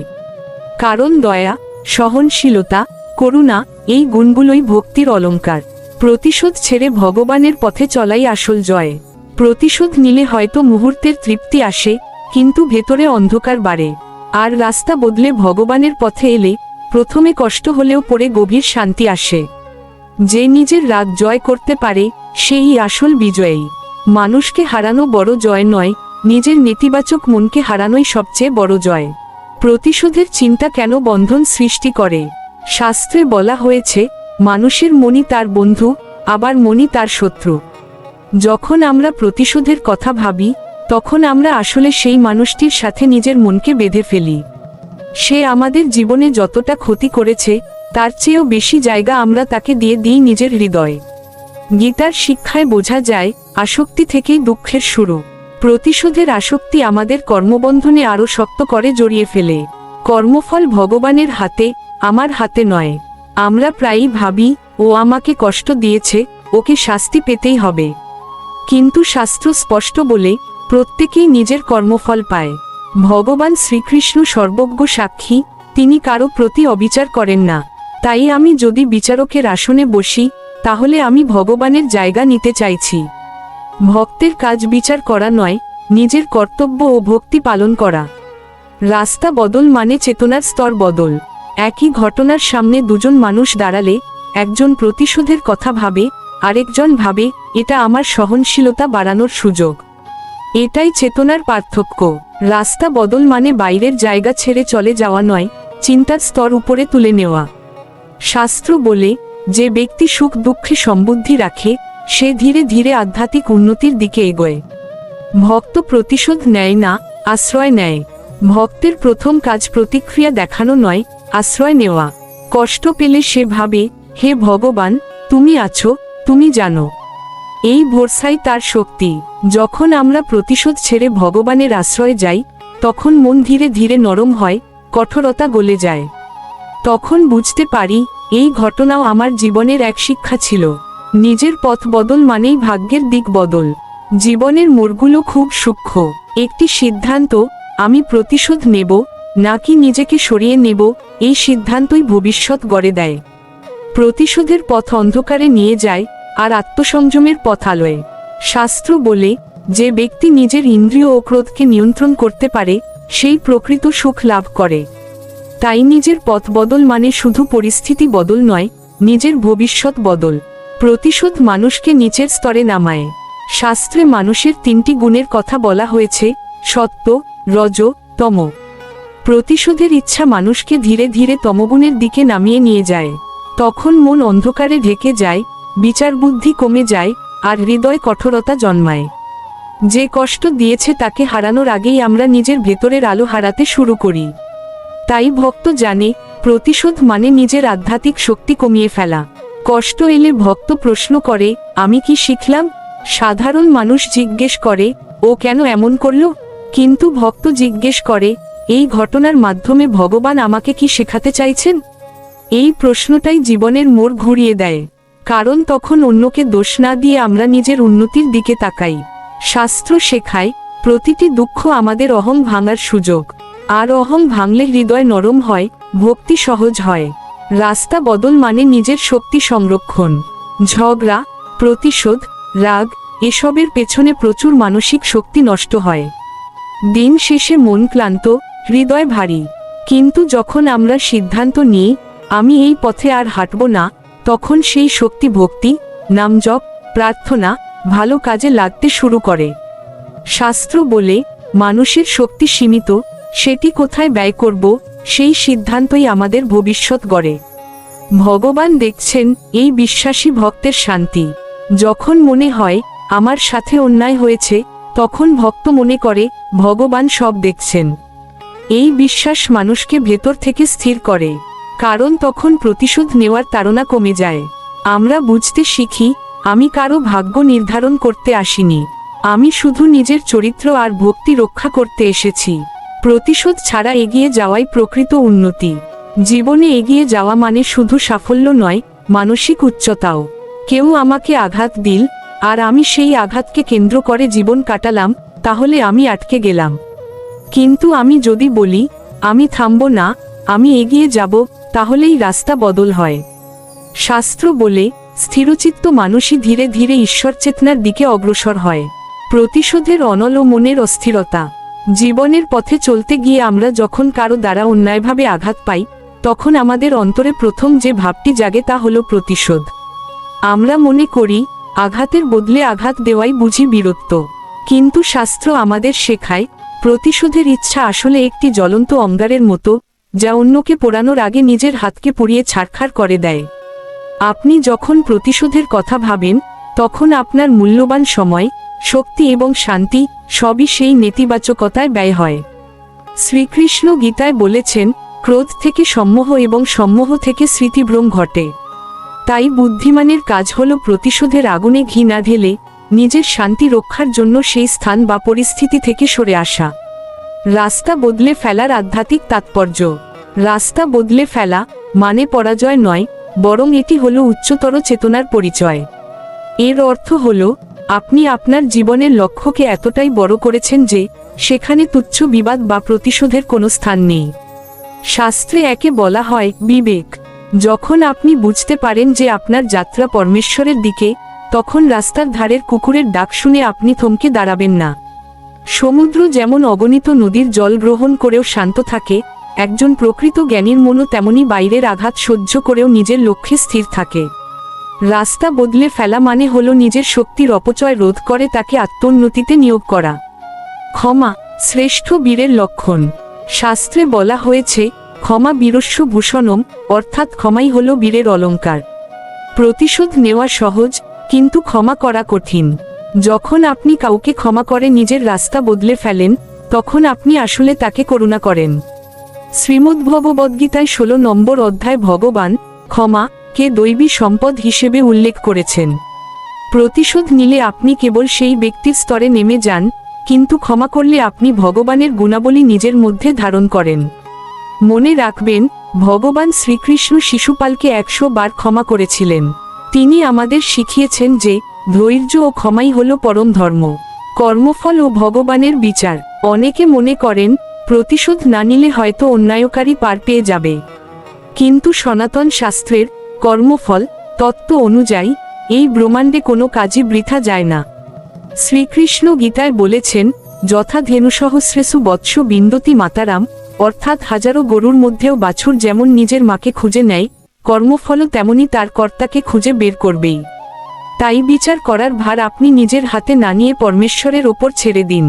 কারণ দয়া, সহনশীলতা, করুণা, এই গুণগুলোই ভক্তির অলংকার। প্রতিশোধ ছেড়ে ভগবানের পথে চলাই আসল জয়। প্রতিশোধ নিলে হয়তো মুহূর্তের তৃপ্তি আসে, কিন্তু ভেতরে অন্ধকার বাড়ে। আর রাস্তা বদলে ভগবানের পথে এলে প্রথমে কষ্ট হলেও পরে গভীর শান্তি আসে। যে নিজের রাগ জয় করতে পারে সেই আসল বিজয়ী। মানুষকে হারানো বড় জয় নয়, নিজের নেতিবাচক মনকে হারানোই সবচেয়ে বড় জয়। প্রতিশোধের চিন্তা কেন বন্ধন সৃষ্টি করে? শাস্ত্রে বলা হয়েছে, মানুষের মনই তার বন্ধু, আবার মনই তার শত্রু। যখন আমরা প্রতিশোধের কথা ভাবি, তখন আমরা আসলে সেই মানুষটির সাথে নিজের মনকে বেঁধে ফেলি। সে আমাদের জীবনে যতটা ক্ষতি করেছে, তার চেয়েও বেশি জায়গা আমরা তাকে দিয়ে দিই নিজের হৃদয়ে। গীতার শিক্ষায় বোঝা যায়, আসক্তি থেকেই দুঃখের শুরু। প্রতিশোধের আসক্তি আমাদের কর্মবন্ধনে আরও শক্ত করে জড়িয়ে ফেলে। কর্মফল ভগবানের হাতে, আমার হাতে নয়। আমরা প্রায়ই ভাবি, ও আমাকে কষ্ট দিয়েছে, ওকে শাস্তি পেতেই হবে। কিন্তু শাস্ত্র স্পষ্ট বলে, প্রত্যেকেই নিজের কর্মফল পায়। ভগবান শ্রীকৃষ্ণ সর্বজ্ঞ সাক্ষী, তিনি কারো প্রতি অবিচার করেন না। তাই আমি যদি বিচারকের আসনে বসি, তাহলে আমি ভগবানের জায়গা নিতে চাইছি। ভক্তের কাজ বিচার করা নয়, নিজের কর্তব্য ও ভক্তি পালন করা। রাস্তা বদল মানে চেতনার স্তর বদল। একই ঘটনার সামনে দুজন মানুষ দাঁড়ালে একজন প্রতিশোধের কথা ভাবে, আরেকজন ভাবে এটা আমার সহনশীলতা বাড়ানোর সুযোগ। এটাই চেতনার পার্থক্য। রাস্তা বদল মানে বাইরের জায়গা ছেড়ে চলে যাওয়া নয়, চিন্তার স্তর উপরে তুলে নেওয়া। শাস্ত্র বলে, যে ব্যক্তি সুখ দুঃখে সম্বুদ্ধি রাখে সে ধীরে ধীরে আধ্যাত্মিক উন্নতির দিকে এগোয়। ভক্ত প্রতিশোধ নেয় না, আশ্রয় নেয়। ভক্তের প্রথম কাজ প্রতিক্রিয়া দেখানো নয়, আশ্রয় নেওয়া। কষ্ট পেলে সে ভাবে, হে ভগবান, তুমি আছো, তুমি জানো। এই ভরসাই তার শক্তি। যখন আমরা প্রতিশোধ ছেড়ে ভগবানের আশ্রয়ে যাই তখন মন ধীরে ধীরে নরম হয়, কঠোরতা গলে যায়। তখন বুঝতে পারি, এই ঘটনাও আমার জীবনের এক শিক্ষা ছিল। নিজের পথ বদল মানেই ভাগ্যের দিক বদল। জীবনের মোড়গুলো খুব সূক্ষ্ম। একটি সিদ্ধান্ত, আমি প্রতিশোধ নেব নাকি নিজেকে সরিয়ে নেব, এই সিদ্ধান্তই ভবিষ্যৎ গড়ে দেয়। প্রতিশোধের পথ অন্ধকারে নিয়ে যায়, আর আত্মসংযমের পথ আলোয়। শাস্ত্র বলে, যে ব্যক্তি নিজের ইন্দ্রিয় ও ক্রোধকে নিয়ন্ত্রণ করতে পারে সেই প্রকৃত সুখ লাভ করে। তাই নিজের পথ বদল মানে শুধু পরিস্থিতি বদল নয়, নিজের ভবিষ্যৎ বদল। প্রতিশোধ মানুষকে নিচের স্তরে নামায়। শাস্ত্রে মানুষের তিনটি গুণের কথা বলা হয়েছে, সত্য, রজ, তম। প্রতিশোধের ইচ্ছা মানুষকে ধীরে ধীরে তমগুণের দিকে নামিয়ে নিয়ে যায়। তখন মন অন্ধকারে ঢেকে যায়, বিচার বুদ্ধি কমে যায়, আর হৃদয় কঠোরতা জন্মায়। যে কষ্ট দিয়েছে তাকে হারানোর আগেই আমরা নিজের ভেতরের আলো হারাতে শুরু করি। তাই ভক্ত জানে, প্রতিশোধ মানে নিজের আধ্যাত্মিক শক্তি কমিয়ে ফেলা। কষ্ট এলে ভক্ত প্রশ্ন করে, আমি কি শিখলাম? সাধারণ মানুষ জিজ্ঞেস করে, ও কেন এমন করল? কিন্তু ভক্ত জিজ্ঞেস করে, এই ঘটনার মাধ্যমে ভগবান আমাকে কি শেখাতে চাইছেন? এই প্রশ্নটাই জীবনের মোড় ঘুরিয়ে দেয়। কারণ তখন অন্যকে দোষ না দিয়ে আমরা নিজের উন্নতির দিকে তাকাই। শাস্ত্র শেখায়, প্রতিটি দুঃখ আমাদের অহং ভাঙার সুযোগ। আর অহং ভাঙলে হৃদয় নরম হয়, ভক্তি সহজ হয়। রাস্তা বদল মানে নিজের শক্তি সংরক্ষণ। ঝগড়া, প্রতিশোধ, রাগ এসবের পেছনে প্রচুর মানসিক শক্তি নষ্ট হয়। দিন শেষে মন ক্লান্ত, হৃদয় ভারী। কিন্তু যখন আমরা সিদ্ধান্ত নিই, আমি এই পথে আর হাঁটব না, তখন সেই শক্তি ভক্তি, নামজপ, প্রার্থনা, ভালো কাজে লাগতে শুরু করে। শাস্ত্র বলে, মানুষের শক্তি সীমিত, সেটি কোথায় ব্যয় করব সেই সিদ্ধান্তই আমাদের ভবিষ্যৎ গড়ে। ভগবান দেখছেন এই বিশ্বাসী ভক্তের শান্তি। যখন মনে হয় আমার সাথে অন্যায় হয়েছে, তখন ভক্ত মনে করে ভগবান সব দেখছেন। এই বিশ্বাস মানুষকে ভেতর থেকে স্থির করে। কারণ তখন প্রতিশোধ নেওয়ার তাড়না কমে যায়। আমরা বুঝতে শিখি, আমি কারো ভাগ্য নির্ধারণ করতে আসিনি, আমি শুধু নিজের চরিত্র আর ভক্তি রক্ষা করতে এসেছি। প্রতিশোধ ছাড়া এগিয়ে যাওয়াই প্রকৃত উন্নতি। জীবনে এগিয়ে যাওয়া মানে শুধু সাফল্য নয়, মানসিক উচ্চতাও। কেউ আমাকে আঘাত দিল, আর আমি সেই আঘাতকে কেন্দ্র করে জীবন কাটালাম, তাহলে আমি আটকে গেলাম। কিন্তু আমি যদি বলি, আমি থামব না, আমি এগিয়ে যাব, তাহলেই রাস্তা বদল হয়। শাস্ত্র বলে, স্থিরচিত্ত মানুষই ধীরে ধীরে ঈশ্বর চেতনার দিকে অগ্রসর হয়। প্রতিশোধের অনল ও মনের অস্থিরতা। জীবনের পথে চলতে গিয়ে আমরা যখন কারো দ্বারা অন্যায়ভাবে আঘাত পাই, তখন আমাদের অন্তরে প্রথম যে ভাবটি জাগে তা হলো প্রতিশোধ। আমরা মনে করি, আঘাতের বদলে আঘাত দেওয়াই বুঝি বীরত্ব। কিন্তু শাস্ত্র আমাদের শেখায়, প্রতিশোধের ইচ্ছা আসলে একটি জ্বলন্ত অঙ্গারের মতো, যা অন্যকে পোড়ানোর আগে নিজের হাতকে পুড়িয়ে ছারখার করে দেয়। আপনি যখন প্রতিশোধের কথা ভাবেন, তখন আপনার মূল্যবান সময়, শক্তি এবং শান্তি সবই সেই নেতিবাচকতায় ব্যয় হয়। শ্রীকৃষ্ণ গীতায় বলেছেন, ক্রোধ থেকে সম্মোহ এবং সম্মোহ থেকে স্মৃতিভ্রম ঘটে। তাই বুদ্ধিমানের কাজ হল প্রতিশোধের আগুনে ঘি না ঢেলে নিজের শান্তি রক্ষার জন্য সেই স্থান বা পরিস্থিতি থেকে সরে আসা। রাস্তা বদলে ফেলার আধ্যাত্মিক তাৎপর্য। রাস্তা বদলে ফেলা মানে পরাজয় নয়, বরং এটি হলো উচ্চতর চেতনার পরিচয়। এর অর্থ হল, আপনি আপনার জীবনের লক্ষ্যকে এতটাই বড় করেছেন যে সেখানে তুচ্ছ বিবাদ বা প্রতিশোধের কোনো স্থান নেই। শাস্ত্রে একে বলা হয় বিবেক। যখন আপনি বুঝতে পারেন যে আপনার যাত্রা পরমেশ্বরের দিকে, তখন রাস্তার ধারের কুকুরের ডাক শুনে আপনি থমকে দাঁড়াবেন না। সমুদ্র যেমন অগণিত নদীর জল গ্রহণ করেও শান্ত থাকে, একজন প্রকৃত জ্ঞানীর মনও তেমনি বাইরের আঘাত সহ্য করেও নিজের লক্ষ্যে স্থির থাকে। রাস্তা বদলে ফেলা মানে হলো নিজের শক্তির অপচয় রোধ করে তাকে আত্মোন্নতিতে নিয়োগ করা। ক্ষমা শ্রেষ্ঠ বীরের লক্ষণ। শাস্ত্রে বলা হয়েছে, ক্ষমা বীরস্য ভূষণম, অর্থাৎ ক্ষমাই হল বীরের অলঙ্কার। প্রতিশোধ নেওয়া সহজ, কিন্তু ক্ষমা করা কঠিন। যখন আপনি কাউকে ক্ষমা করে নিজের রাস্তা বদলে ফেলেন, তখন আপনি আসলে তাকে করুণা করেন। শ্রীমদ্ভগবদ্গীতায় 16 নম্বর অধ্যায় ভগবান ক্ষমা কে দৈবী সম্পদ হিসেবে উল্লেখ করেছেন। প্রতিশোধ নিলে আপনি কেবল সেই ব্যক্তির স্তরে নেমে যান, কিন্তু ক্ষমা করলে আপনি ভগবানের গুণাবলী নিজের মধ্যে ধারণ করেন। মনে রাখবেন, ভগবান শ্রীকৃষ্ণ শিশুপালকে 100 বার ক্ষমা করেছিলেন। তিনি আমাদের শিখিয়েছেন যে ধৈর্য ও ক্ষমাই হল পরম ধর্ম। কর্মফল ও ভগবানের বিচার। অনেকে মনে করেন প্রতিশোধ না নিলে হয়তো অন্যায়কারী পার পেয়ে যাবে, কিন্তু সনাতন শাস্ত্রের কর্মফল তত্ত্ব অনুযায়ী এই ব্রহ্মাণ্ডে কোনো কাজই বৃথা যায় না। শ্রীকৃষ্ণ গীতায় বলেছেন, যথা ধেনুসহস্রেষু বৎস বিন্দতি মাতারাম, অর্থাৎ হাজারো গরুর মধ্যেও বাছুর যেমন নিজের মাকে খুঁজে নেয়, কর্মফলও তেমনি তার কর্তাকে খুঁজে বের করবেই। তাই বিচার করার ভার আপনি নিজের হাতে না নিয়ে পরমেশ্বরের ওপর ছেড়ে দিন।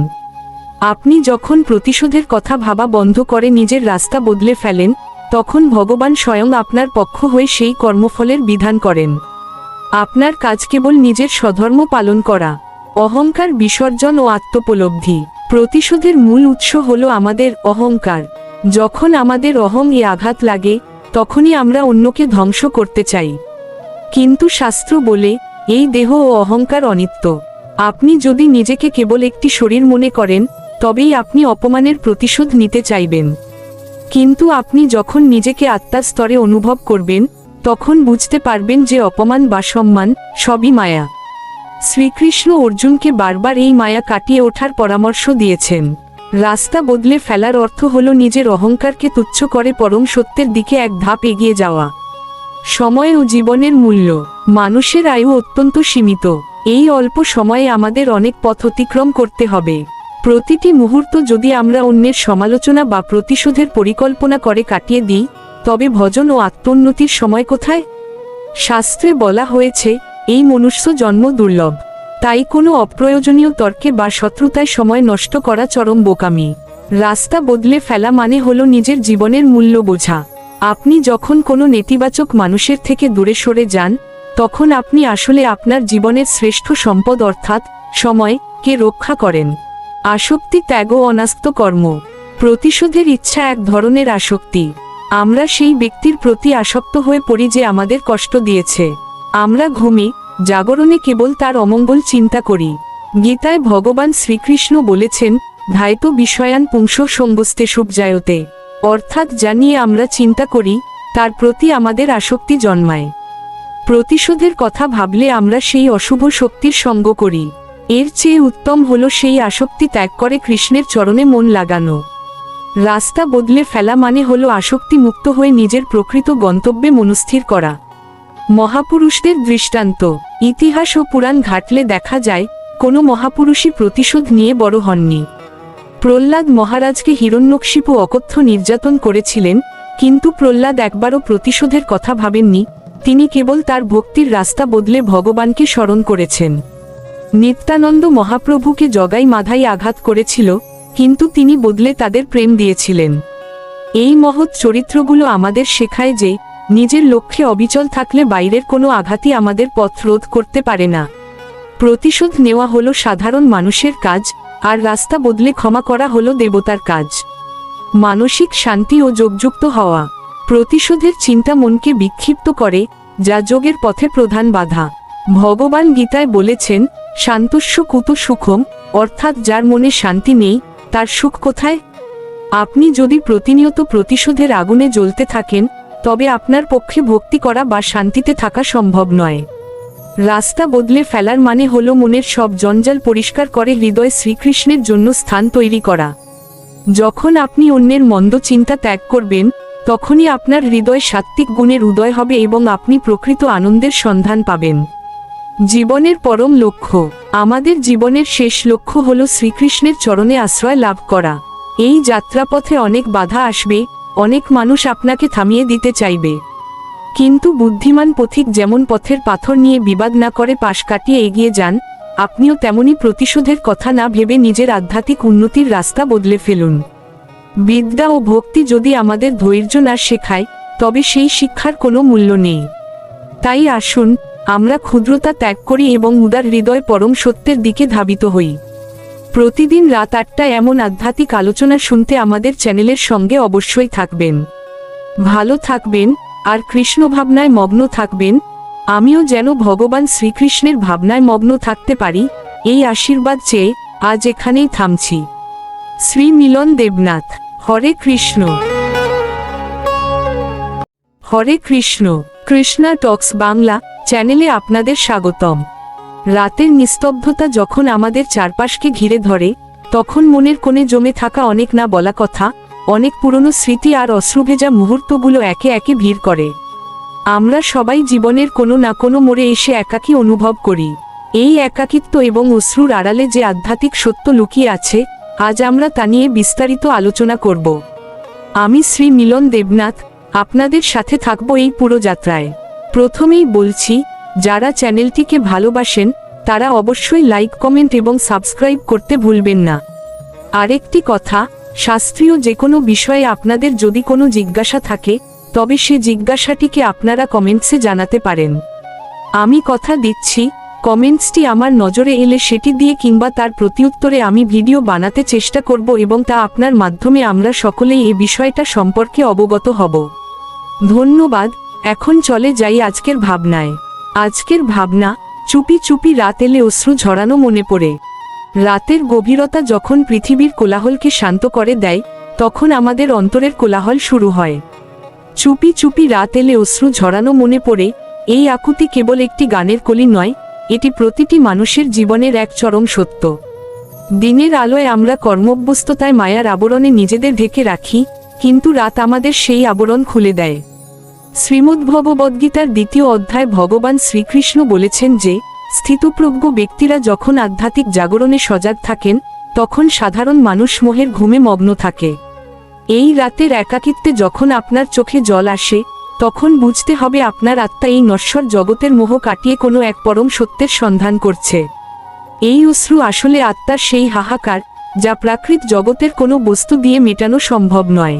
আপনি যখন প্রতিশোধের কথা ভাবা বন্ধ করে নিজের রাস্তা বদলে ফেলেন, তখন ভগবান স্বয়ং আপনার পক্ষ হয়ে সেই কর্মফলের বিধান করেন। আপনার কাজ কেবল নিজের স্বধর্ম পালন করা। অহংকার বিসর্জন ও আত্মোপলব্ধি। প্রতিশোধের মূল উৎস হল আমাদের অহংকার। যখন আমাদের অহং-এ আঘাত লাগে, তখনই আমরা অন্যকে ধ্বংস করতে চাই। কিন্তু শাস্ত্র বলে, এই দেহ ও অহংকার অনিত্য। আপনি যদি নিজেকে কেবল একটি শরীর মনে করেন, তবেই আপনি অপমানের প্রতিশোধ নিতে চাইবেন। কিন্তু আপনি যখন নিজেকে আত্মার স্তরে অনুভব করবেন, তখন বুঝতে পারবেন যে অপমান বা সম্মান সবই মায়া। শ্রীকৃষ্ণ অর্জুনকে বারবার এই মায়া কাটিয়ে ওঠার পরামর্শ দিয়েছেন। রাস্তা বদলে ফেলার অর্থ হল নিজের অহংকারকে তুচ্ছ করে পরম সত্যের দিকে এক ধাপ এগিয়ে যাওয়া। সময় ও জীবনের মূল্য। মানুষের আয়ু অত্যন্ত সীমিত। এই অল্প সময়ে আমাদের অনেক পথ অতিক্রম করতে হবে। প্রতিটি মুহূর্ত যদি আমরা অন্যের সমালোচনা বা প্রতিশোধের পরিকল্পনা করে কাটিয়ে দিই, তবে ভজন ও আত্মোন্নতির সময় কোথায়? শাস্ত্রে বলা হয়েছে, এই মনুষ্য জন্ম দুর্লভ। তাই কোনো অপ্রয়োজনীয় তর্কে বা শত্রুতায় সময় নষ্ট করা চরম বোকামি। রাস্তা বদলে ফেলা মানে হলো নিজের জীবনের মূল্য বোঝা। আপনি যখন কোনো নেতিবাচক মানুষের থেকে দূরে সরে যান, তখন আপনি আসলে আপনার জীবনের শ্রেষ্ঠ সম্পদ অর্থাৎ সময়কে রক্ষা করেন। আসক্তি ত্যাগ ও অনাস্ত কর্ম। প্রতিশোধের ইচ্ছা এক ধরনের আসক্তি। আমরা সেই ব্যক্তির প্রতি আসক্ত হয়ে পড়ি যে আমাদের কষ্ট দিয়েছে। আমরা ঘুমে জাগরণে কেবল তার অমঙ্গল চিন্তা করি। গীতায় ভগবান শ্রীকৃষ্ণ বলেছেন, ধায়তো বিষয়ান পুংস সঙ্গস্তে শুভজায়তে, অর্থাৎ যা নিয়ে আমরা চিন্তা করি তার প্রতি আমাদের আসক্তি জন্মায়। প্রতিশোধের কথা ভাবলে আমরা সেই অশুভ শক্তির সঙ্গ করি। এর চেয়ে উত্তম হলো সেই আসক্তি ত্যাগ করে কৃষ্ণের চরণে মন লাগানো। রাস্তা বদলে ফেলা মানে হলো আসক্তি মুক্ত হয়ে নিজের প্রকৃত গন্তব্যে মনস্থির করা। মহাপুরুষদের দৃষ্টান্ত। ইতিহাস ও পুরাণ ঘাটলে দেখা যায়, কোনো মহাপুরুষই প্রতিশোধ নিয়ে বড় হননি। প্রহ্লাদ মহারাজকে হিরণ্যকশিপু অকথ্য নির্যাতন করেছিলেন, কিন্তু প্রহ্লাদ একবারও প্রতিশোধের কথা ভাবেননি। তিনি কেবল তার ভক্তির রাস্তা বদলে ভগবানকে স্মরণ করেছেন। নিত্যানন্দ মহাপ্রভুকে জগাই মাধাই আঘাত করেছিল, কিন্তু তিনি বদলে তাদের প্রেম দিয়েছিলেন। এই মহৎ চরিত্রগুলো আমাদের শেখায় যে নিজের লক্ষ্যে অবিচল থাকলে বাইরের কোনো আঘাতই আমাদের পথ রোধ করতে পারে না। প্রতিশোধ নেওয়া হলো সাধারণ মানুষের কাজ, আর রাস্তা বদলে ক্ষমা করা হলো দেবতার কাজ। মানসিক শান্তি ও যোগযুক্ত হওয়া। প্রতিশোধের চিন্তা মনকে বিক্ষিপ্ত করে, যা যোগের পথে প্রধান বাধা। ভগবান গীতায় বলেছেন, শান্তস্য কুত সুখম, অর্থাৎ যার মনে শান্তি নেই তার সুখ কোথায়? আপনি যদি প্রতিনিয়ত প্রতিশোধের আগুনে জ্বলতে থাকেন, তবে আপনার পক্ষে ভক্তি করা বা শান্তিতে থাকা সম্ভব নয়। রাস্তা বদলে ফেলার মানে হলো মনের সব জঞ্জাল পরিষ্কার করে হৃদয়ে শ্রীকৃষ্ণের জন্য স্থান তৈরি করা। যখন আপনি অন্যের মন্দ চিন্তা ত্যাগ করবেন, তখনই আপনার হৃদয় সাত্ত্বিক গুণের উদয় হবে এবং আপনি প্রকৃত আনন্দের সন্ধান পাবেন। জীবনের পরম লক্ষ্য। আমাদের জীবনের শেষ লক্ষ্য হলো শ্রীকৃষ্ণের চরণে আশ্রয় লাভ করা। এই যাত্রাপথে অনেক বাধা আসবে, অনেক মানুষ আপনাকে থামিয়ে দিতে চাইবে, কিন্তু বুদ্ধিমান পথিক যেমন পথের পাথর নিয়ে বিবাদ না করে পাশ কাটিয়ে এগিয়ে যান, আপনিও তেমনি প্রতিশোধের কথা না ভেবে নিজের আধ্যাত্মিক উন্নতির রাস্তা বদলে ফেলুন। বিদ্যা ও ভক্তি যদি আমাদের ধৈর্য না শেখায়, তবে সেই শিক্ষার কোনো মূল্য নেই। তাই আসুন আমরা ক্ষুদ্রতা ত্যাগ করি এবং উদার হৃদয় পরম সত্যের দিকে ধাবিত হই। প্রতিদিন রাত 8টায় এমন আধ্যাত্মিক আলোচনা শুনতে আমাদের চ্যানেলের সঙ্গে অবশ্যই থাকবেন। ভালো থাকবেন আর কৃষ্ণ ভাবনায় মগ্ন থাকবেন। আমিও যেন ভগবান শ্রীকৃষ্ণের ভাবনায় মগ্ন থাকতে পারি, এই আশীর্বাদ চেয়ে আজ এখানেই থামছি। শ্রী মিলন দেবনাথ। হরে কৃষ্ণ। হরে কৃষ্ণ। কৃষ্ণা টক্স বাংলা চ্যানেলে আপনাদের স্বাগতম। রাতের নিস্তব্ধতা যখন আমাদের চারপাশকে ঘিরে ধরে, তখন মনের কোণে জমে থাকা অনেক না বলা কথা, অনেক পুরনো স্মৃতি আর অশ্রুভেজা মুহূর্তগুলো একে একে ভিড় করে। আমরা সবাই জীবনের কোনো না কোনো মোড়ে এসে একাকী অনুভব করি। এই একাকিত্ব এবং অশ্রুর আড়ালে যে আধ্যাত্মিক সত্য লুকিয়ে আছে, আজ আমরা তা নিয়ে বিস্তারিত আলোচনা করব। আমি শ্রী মিলন দেবনাথ, আপনাদের সাথে থাকব এই পুরো যাত্রায়। প্রথমেই বলছি, যারা চ্যানেলটিকে ভালোবাসেন তারা অবশ্যই লাইক, কমেন্ট এবং সাবস্ক্রাইব করতে ভুলবেন না। আরেকটি কথা, শাস্ত্রীয় যে কোনো বিষয়ে আপনাদের যদি কোনো জিজ্ঞাসা থাকে, তবে সে জিজ্ঞাসাটিকে আপনারা কমেন্টসে জানাতে পারেন। আমি কথা দিচ্ছি, কমেন্টসটি আমার নজরে এলে সেটি দিয়ে কিংবা তার প্রতিউত্তরে আমি ভিডিও বানাতে চেষ্টা করব এবং তা আপনার মাধ্যমে আমরা সকলেই এই বিষয়টা সম্পর্কে অবগত হব। ধন্যবাদ। এখন চলে যাই আজকের ভাবনায়। আজকের ভাবনা, চুপি চুপি রাত এলে অশ্রু ঝরানো মনে পড়ে। রাতের গভীরতা যখন পৃথিবীর কোলাহলকে শান্ত করে দেয়, তখন আমাদের অন্তরের কোলাহল শুরু হয়। চুপি চুপি রাত এলে অশ্রু ঝরানো মনে পড়ে, এই আকুতি কেবল একটি গানের কলি নয়, এটি প্রতিটি মানুষের জীবনের এক চরম সত্য। দিনের আলোয় আমরা কর্মব্যস্ততায় মায়ার আবরণে নিজেদের ঢেকে রাখি, কিন্তু রাত আমাদের সেই আবরণ খুলে দেয়। শ্রীমদ্ভগবদ্গীতার 2য় অধ্যায় ভগবান শ্রীকৃষ্ণ বলেছেন যে, স্থিতপ্রজ্ঞ ব্যক্তিরা যখন আধ্যাত্মিক জাগরণে সজাগ থাকেন, তখন সাধারণ মানুষ মোহের ঘুমে মগ্ন থাকে। এই রাতের একাকিত্বে যখন আপনার চোখে জল আসে, তখন বুঝতে হবে আপনার আত্মা এই নশ্বর জগতের মোহ কাটিয়ে কোনো এক পরম সত্যের সন্ধান করছে। এই অশ্রু আসলে আত্মার সেই হাহাকার, যা প্রাকৃত জগতের কোনো বস্তু দিয়ে মেটানো সম্ভব নয়।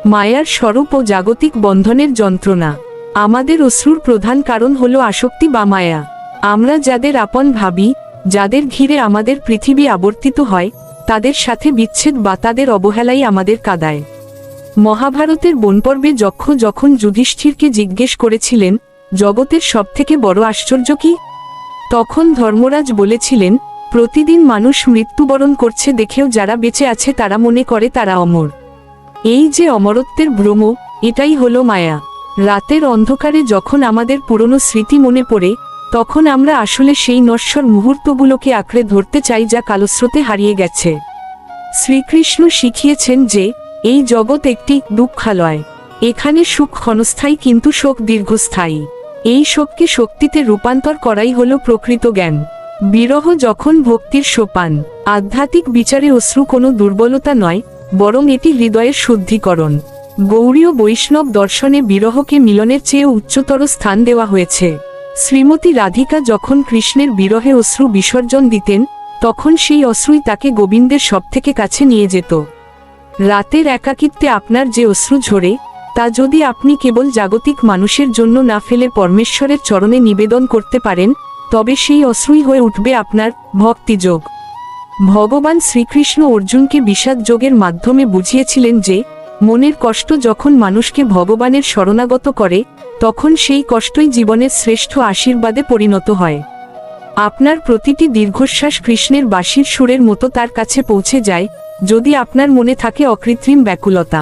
মায়ার স্বরূপ ও জাগতিক বন্ধনের যন্ত্রণা। আমাদের অশ্রুর প্রধান কারণ হল আসক্তি বা মায়া। আমরা যাদের আপন ভাবি, যাদের ঘিরে আমাদের পৃথিবী আবর্তিত হয়, তাদের সাথে বিচ্ছেদ বা তাদের অবহেলাই আমাদের কাঁদায়। মহাভারতের বনপর্বে যক্ষ যখন যুধিষ্ঠিরকে জিজ্ঞেস করেছিলেন, জগতের সবথেকে বড় আশ্চর্য কি? তখন ধর্মরাজ বলেছিলেন, প্রতিদিন মানুষ মৃত্যুবরণ করছে দেখেও যারা বেঁচে আছে তারা মনে করে তারা অমর। এই যে অমরত্বের ভ্রম, এটাই হলো মায়া। রাতের অন্ধকারে যখন আমাদের পুরনো স্মৃতি মনে পড়ে, তখন আমরা আসলে সেই নশ্বর মুহূর্তগুলোকে আঁকড়ে ধরতে চাই যা কালস্রোতে হারিয়ে গেছে। শ্রীকৃষ্ণ শিখিয়েছেন যে, এই জগৎ একটি দুঃখালয়। এখানে সুখ ক্ষণস্থায়ী কিন্তু শোক দীর্ঘস্থায়ী। এই শোককে শক্তিতে রূপান্তর করাই হলো প্রকৃত জ্ঞান। বিরহ যখন ভক্তির সোপান। আধ্যাত্মিক বিচারে অশ্রু কোনো দুর্বলতা নয়, বরং এটি হৃদয়ের শুদ্ধিকরণ। গৌড়ীয় বৈষ্ণব দর্শনে বিরহকে মিলনের চেয়ে উচ্চতর স্থান দেওয়া হয়েছে। শ্রীমতী রাধিকা যখন কৃষ্ণের বিরহে অশ্রু বিসর্জন দিতেন, তখন সেই অশ্রুই তাকে গোবিন্দের সবথেকে কাছে নিয়ে যেত। রাতের একাকিত্বে আপনার যে অশ্রু ঝরে, তা যদি আপনি কেবল জাগতিক মানুষের জন্য না ফেলে পরমেশ্বরের চরণে নিবেদন করতে পারেন, তবে সেই অশ্রুই হয়ে উঠবে আপনার ভক্তিযোগ। ভগবান শ্রীকৃষ্ণ অর্জুনকে বিষাদ যোগের মাধ্যমে বুঝিয়েছিলেন যে, মনের কষ্ট যখন মানুষকে ভগবানের শরণাগত করে, তখন সেই কষ্টই জীবনের শ্রেষ্ঠ আশীর্বাদে পরিণত হয়। আপনার প্রতিটি দীর্ঘশ্বাস কৃষ্ণের বাঁশির সুরের মতো তার কাছে পৌঁছে যায়, যদি আপনার মনে থাকে অকৃত্রিম ব্যাকুলতা।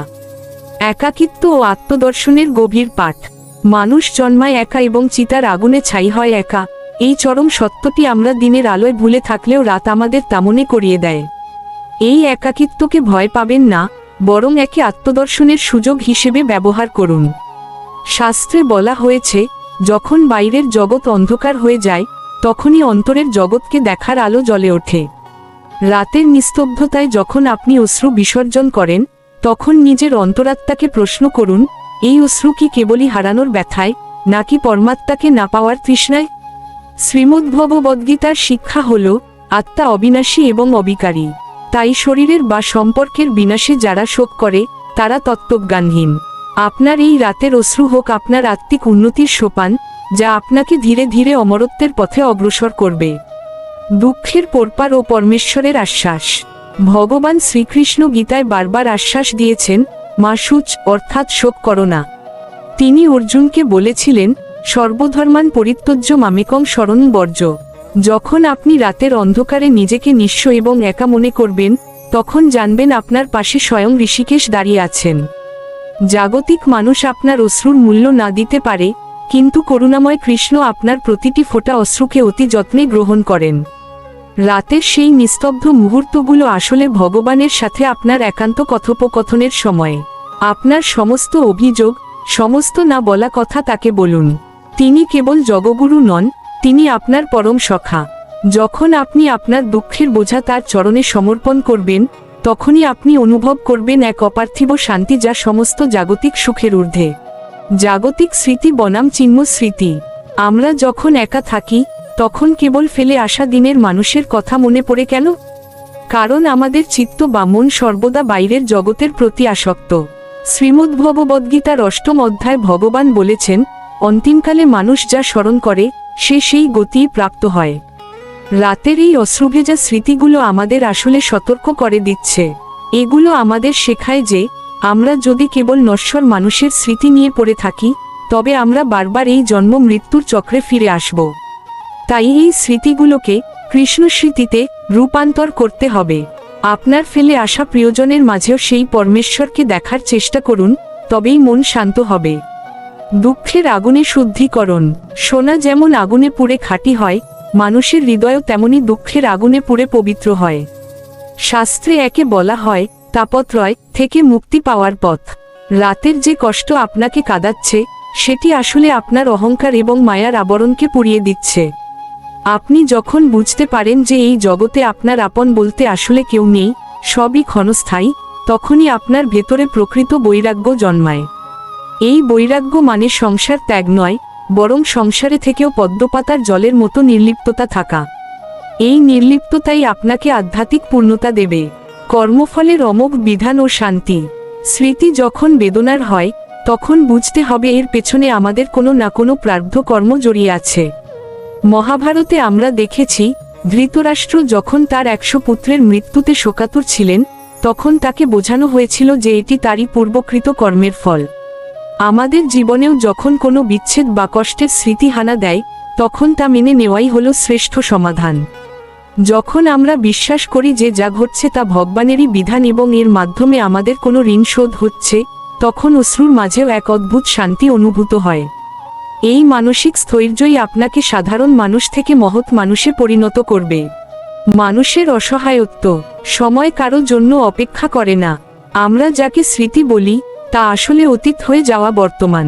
একাকিত্ব ও আত্মদর্শনের গভীর পাঠ। মানুষ জন্মায় একা এবং চিতার আগুনে ছাই হয় একা। এই চরম সত্যটি আমরা দিনের আলোয় ভুলে থাকলেও রাত আমাদের তা মনে করিয়ে দেয়। এই একাকিত্বকে ভয় পাবেন না, বরং একে আত্মদর্শনের সুযোগ হিসেবে ব্যবহার করুন। শাস্ত্রে বলা হয়েছে, যখন বাইরের জগৎ অন্ধকার হয়ে যায়, তখনই অন্তরের জগৎকে দেখার আলো জ্বলে ওঠে। রাতের নিস্তব্ধতায় যখন আপনি অশ্রু বিসর্জন করেন, তখন নিজের অন্তরাত্মাকে প্রশ্ন করুন, এই অশ্রু কি কেবলই হারানোর ব্যথায়, নাকি পরমাত্মাকে না পাওয়ার তৃষ্ণায়? শ্রীমদ্ভগবদ্গীতার শিক্ষা হল, আত্মা অবিনাশী এবং অবিকারী। তাই শরীরের বা সম্পর্কের বিনাশে যারা শোক করে তারা তত্ত্বজ্ঞানহীন। আপনার এই রাতের অশ্রু হোক আপনার আত্মিক উন্নতির সোপান, যা আপনাকে ধীরে ধীরে অমরত্বের পথে অগ্রসর করবে। দুঃখের পরপার ও পরমেশ্বরের আশ্বাস। ভগবান শ্রীকৃষ্ণ গীতায় বারবার আশ্বাস দিয়েছেন, মা শুচ অর্থাৎ শোক করো না। তিনি অর্জুনকে বলেছিলেন, সর্বধর্মান পরিত্যজ্য মামেকং শরণ বর্জ। যখন আপনি রাতের অন্ধকারে নিজেকে নিঃস্ব এবং একা মনে করবেন, তখন জানবেন আপনার পাশে স্বয়ং ঋষিকেশ দাঁড়িয়ে আছেন। জাগতিক মানুষ আপনার অশ্রুর মূল্য না দিতে পারে, কিন্তু করুণাময় কৃষ্ণ আপনার প্রতিটি ফোঁটা অশ্রুকে অতি যত্নে গ্রহণ করেন। রাতের সেই নিস্তব্ধ মুহূর্তগুলো আসলে ভগবানের সাথে আপনার একান্ত কথোপকথনের সময়। আপনার সমস্ত অভিযোগ, সমস্ত না বলা কথা তাকে বলুন। তিনি কেবল জগগুরু নন, তিনি আপনার পরম সখা। যখন আপনি আপনার দুঃখের বোঝা তার চরণে সমর্পণ করবেন, তখনই আপনি অনুভব করবেন এক অপার্থিব শান্তি যা সমস্ত জাগতিক সুখের ঊর্ধ্বে। জাগতিক স্মৃতি বনাম চিন্ম স্মৃতি। আমরা যখন একা থাকি, তখন কেবল ফেলে আসা দিনের মানুষের কথা মনে পড়ে কেন? কারণ আমাদের চিত্ত বা মন সর্বদা বাইরের জগতের প্রতি আসক্ত। শ্রীমদ্ভগবদ্গীতার ৮ম অধ্যায় ভগবান বলেছেন, অন্তিমকালে মানুষ যা স্মরণ করে সে সেই গতিই প্রাপ্ত হয়। রাতের এই অশ্রুভেজা স্মৃতিগুলো আমাদের আসলে সতর্ক করে দিচ্ছে। এগুলো আমাদের শেখায় যে আমরা যদি কেবল নশ্বর মানুষের স্মৃতি নিয়ে পড়ে থাকি, তবে আমরা বারবার এই জন্ম মৃত্যুর চক্রে ফিরে আসব। তাই এই স্মৃতিগুলোকে কৃষ্ণ স্মৃতিতে রূপান্তর করতে হবে। আপনার ফেলে আসা প্রিয়জনের মাঝেও সেই পরমেশ্বরকে দেখার চেষ্টা করুন, তবেই মন শান্ত হবে। দুঃখের আগুনে শুদ্ধিকরণ। সোনা যেমন আগুনে পুড়ে খাঁটি হয়, মানুষের হৃদয়ও তেমনি দুঃখের আগুনে পুড়ে পবিত্র হয়। শাস্ত্রে একে বলা হয় তাপত্রয় থেকে মুক্তি পাওয়ার পথ। রাতের যে কষ্ট আপনাকে কাঁদাচ্ছে, সেটি আসলে আপনার অহংকার এবং মায়ার আবরণকে পুড়িয়ে দিচ্ছে। আপনি যখন বুঝতে পারেন যে এই জগতে আপনার আপন বলতে আসলে কেউ নেই, সবই ক্ষণস্থায়ী, তখনই আপনার ভেতরে প্রকৃত বৈরাগ্য জন্মায়। এই বৈরাগ্য মানে সংসার ত্যাগ নয়, বরং সংসারে থেকেও পদ্মপাতার জলের মতো নির্লিপ্ততা থাকা। এই নির্লিপ্ততাই আপনাকে আধ্যাত্মিক পূর্ণতা দেবে। কর্মফলের অমোঘ বিধান ও শান্তি। স্মৃতি যখন বেদনার হয়, তখন বুঝতে হবে এর পেছনে আমাদের কোনো না কোনো প্রারব্ধ কর্ম জড়িয়ে আছে। মহাভারতে আমরা দেখেছি, ধৃতরাষ্ট্র যখন তার ১০০ পুত্রের মৃত্যুতে শোকাতুর ছিলেন, তখন তাকে বোঝানো হয়েছিল যে এটি তারই পূর্বকৃত কর্মের ফল। আমাদের জীবনেও যখন কোনো বিচ্ছেদ বা কষ্টের স্মৃতি হানা দেয়, তখন তা মেনে নেওয়াই হলো শ্রেষ্ঠ সমাধান। যখন আমরা বিশ্বাস করি যে যা ঘটছে তা ভগবানেরই বিধান এবং এর মাধ্যমে আমাদের কোনো ঋণ শোধ হচ্ছে, তখন অশ্রুর মাঝেও এক অদ্ভুত শান্তি অনুভূত হয়। এই মানসিক স্থৈর্যই আপনাকে সাধারণ মানুষ থেকে মহৎ মানুষে পরিণত করবে। মানুষের অসহায়ত্ব। সময় কারো জন্য অপেক্ষা করে না। আমরা যাকে স্মৃতি বলি, তা আসলে অতীত হয়ে যাওয়া বর্তমান।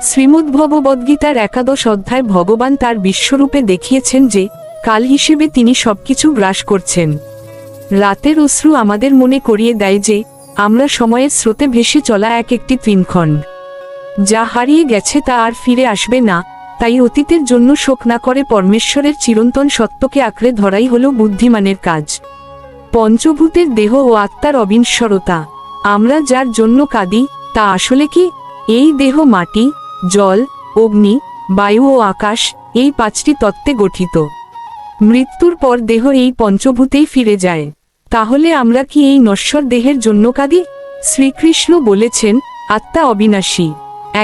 শ্রীমদ্ভগবদ্গীতার ১১ অধ্যায় ভগবান তার বিশ্বরূপে দেখিয়েছেন যে কাল হিসেবে তিনি সবকিছু গ্রাস করছেন। রাতের অশ্রু আমাদের মনে করিয়ে দেয় যে আমরা সময়ের স্রোতে ভেসে চলা একটি তৃণখণ্ড। যা হারিয়ে গেছে তা আর ফিরে আসবে না, তাই অতীতের জন্য শোক না করে পরমেশ্বরের চিরন্তন সত্যকে আঁকড়ে ধরাই হলো বুদ্ধিমানের কাজ। পঞ্চভূতের দেহ ও আত্মার অবিনশ্বরতা। আমরা যার জন্য কাঁদি, তা আসলে কি? এই দেহ মাটি, জল, অগ্নি, বায়ু ও আকাশ, এই ৫টি তত্ত্বে গঠিত। মৃত্যুর পর দেহ এই পঞ্চভূতেই ফিরে যায়। তাহলে আমরা কি এই নশ্বর দেহের জন্য কাঁদি? শ্রীকৃষ্ণ বলেছেন, আত্মা অবিনাশী।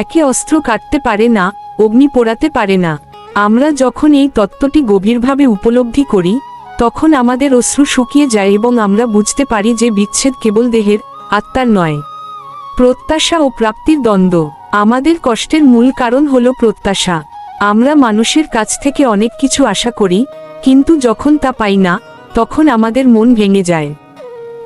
একে অস্ত্র কাটতে পারে না, অগ্নি পোড়াতে পারে না। আমরা যখন এই তত্ত্বটি গভীরভাবে উপলব্ধি করি, তখন আমাদের অশ্রু শুকিয়ে যায় এবং আমরা বুঝতে পারি যে বিচ্ছেদ কেবল দেহের, আত্মার নয়। প্রত্যাশা ও প্রাপ্তির দ্বন্দ্ব। আমাদের কষ্টের মূল কারণ হলো প্রত্যাশা। আমরা মানুষের কাছ থেকে অনেক কিছু আশা করি, কিন্তু যখন তা পাই না, তখন আমাদের মন ভেঙে যায়।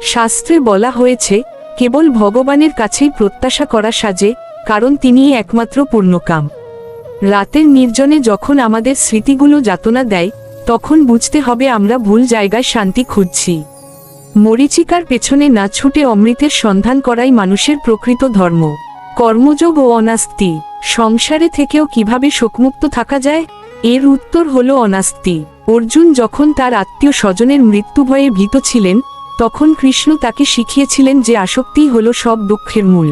শাস্ত্রে বলা হয়েছে, কেবল ভগবানের কাছেই প্রত্যাশা করা সাজে, কারণ তিনিই একমাত্র পূর্ণকাম। রাতের নির্জনে যখন আমাদের স্মৃতিগুলো যাতনা দেয়, তখন বুঝতে হবে আমরা ভুল জায়গায় শান্তি খুঁজছি। মরীচিকার পেছনে না ছুটে অমৃতের সন্ধান করাই মানুষের প্রকৃত ধর্ম। কর্মযোগ ও অনাস্তি। সংসারে থেকেও কিভাবে শোকমুক্ত থাকা যায়? এর উত্তর হলো অনাস্তি। অর্জুন যখন তার আত্মীয় স্বজনের মৃত্যু ভয়ে ভীত ছিলেন, তখন কৃষ্ণ তাকে শিখিয়েছিলেন যে আসক্তিই হলো সব দুঃখের মূল।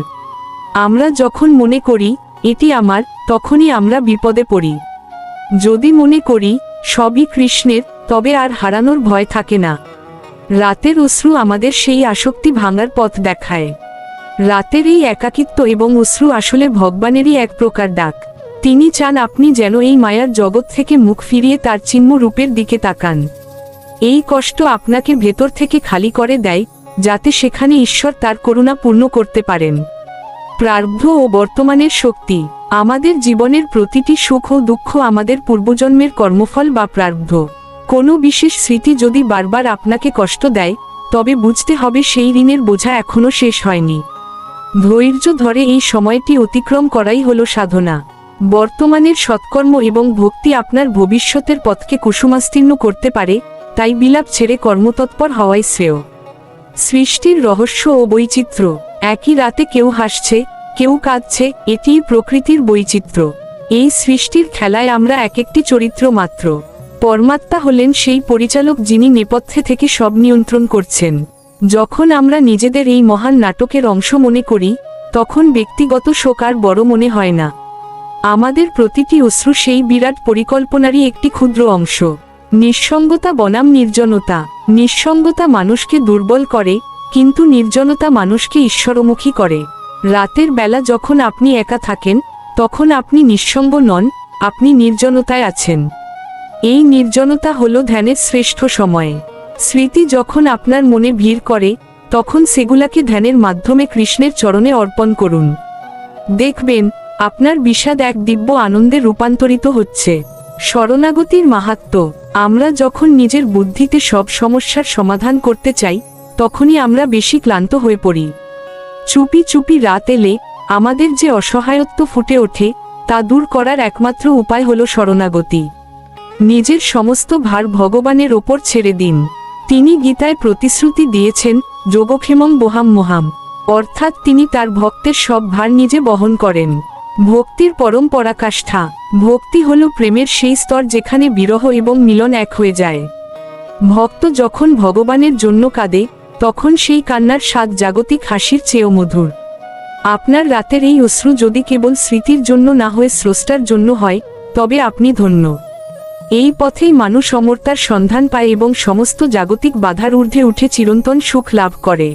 আমরা যখন মনে করি এটি আমার, তখনই আমরা বিপদে পড়ি। যদি মনে করি সবই কৃষ্ণের, তবে আর হারানোর ভয় থাকে না। রাতের অশ্রু আমাদের সেই আসক্তি ভাঙার পথ দেখায়। রাতের এই একাকিত্ব এবং অশ্রু আসলে ভগবানেরই এক প্রকার ডাক। তিনি চান আপনি যেন এই মায়ার জগৎ থেকে মুখ ফিরিয়ে তার চিহ্ন রূপের দিকে তাকান। এই কষ্ট আপনাকে ভেতর থেকে খালি করে দেয়, যাতে সেখানে ঈশ্বর তার করুণা পূর্ণ করতে পারেন। প্রারব্ধ ও বর্তমানের শক্তি। আমাদের জীবনের প্রতিটি সুখ ও দুঃখ আমাদের পূর্বজন্মের কর্মফল বা প্রারব্ধ। কোনো বিশেষ স্মৃতি যদি বারবার আপনাকে কষ্ট দেয়, তবে বুঝতে হবে সেই ঋণের বোঝা এখনো শেষ হয়নি। ধৈর্য ধরে এই সময়টি অতিক্রম করাই হলো সাধনা। বর্তমানের সৎকর্ম এবং ভক্তি আপনার ভবিষ্যতের পথকে কুসুমাস্তীর্ণ করতে পারে, তাই বিলাপ ছেড়ে কর্মতৎপর হওয়াই শ্রেয়। সৃষ্টির রহস্য ও বৈচিত্র্য। একই রাতে কেউ হাসছে, কেউ কাঁদছে, এটিই প্রকৃতির বৈচিত্র্য। এই সৃষ্টির খেলায় আমরা এক একটি চরিত্র মাত্র। পরমাত্মা হলেন সেই পরিচালক যিনি নেপথ্যে থেকে সব নিয়ন্ত্রণ করছেন। যখন আমরা নিজেদের এই মহান নাটকের অংশ মনে করি, তখন ব্যক্তিগত শোক আর বড় মনে হয় না। আমাদের প্রতিটি অশ্রু সেই বিরাট পরিকল্পনারই একটি ক্ষুদ্র অংশ। নিঃসঙ্গতা বনাম নির্জনতা। নিঃসঙ্গতা মানুষকে দুর্বল করে, কিন্তু নির্জনতা মানুষকে ঈশ্বরমুখী করে। রাতের বেলা যখন আপনি একা থাকেন, তখন আপনি নিঃসঙ্গ নন, আপনি নির্জনতায় আছেন। এই নির্জনতা হলো ধ্যানের শ্রেষ্ঠ সময়। স্মৃতি যখন আপনার মনে ভিড় করে, তখন সেগুলাকে ধ্যানের মাধ্যমে কৃষ্ণের চরণে অর্পণ করুন। দেখবেন আপনার বিষাদ এক দিব্য আনন্দে রূপান্তরিত হচ্ছে। শরণাগতির মাহাত্ম্য। আমরা যখন নিজের বুদ্ধিতে সব সমস্যার সমাধান করতে চাই, তখনই আমরা বেশি ক্লান্ত হয়ে পড়ি। চুপি চুপি রাত এলে আমাদের যে অসহায়ত্ব ফুটে ওঠে, তা দূর করার একমাত্র উপায় হলো শরণাগতি। নিজের সমস্ত ভার ভগবানের ওপর ছেড়ে দিন। তিনি গীতায় প্রতিশ্রুতি দিয়েছেন, যোগক্ষেমং বহাম মোহাম, অর্থাৎ তিনি তার ভক্তের সব ভার নিজে বহন করেন। ভক্তির পরম পরাকাষ্ঠা। ভক্তি হল প্রেমের সেই স্তর যেখানে বিরহ এবং মিলন এক হয়ে যায়। ভক্ত যখন ভগবানের জন্য কাঁদে, তখন সেই কান্নার স্বাদ জাগতিক হাসির চেয়েও মধুর। আপনার রাতের এই অশ্রু যদি কেবল স্মৃতির জন্য না হয়ে স্রষ্টার জন্য হয়, তবে আপনি ধন্য। এই পথেই মানুষ অমরতার সন্ধান পায় এবং সমস্ত জাগতিক বাধার ঊর্ধ্বে উঠে চিরন্তন সুখ লাভ করে।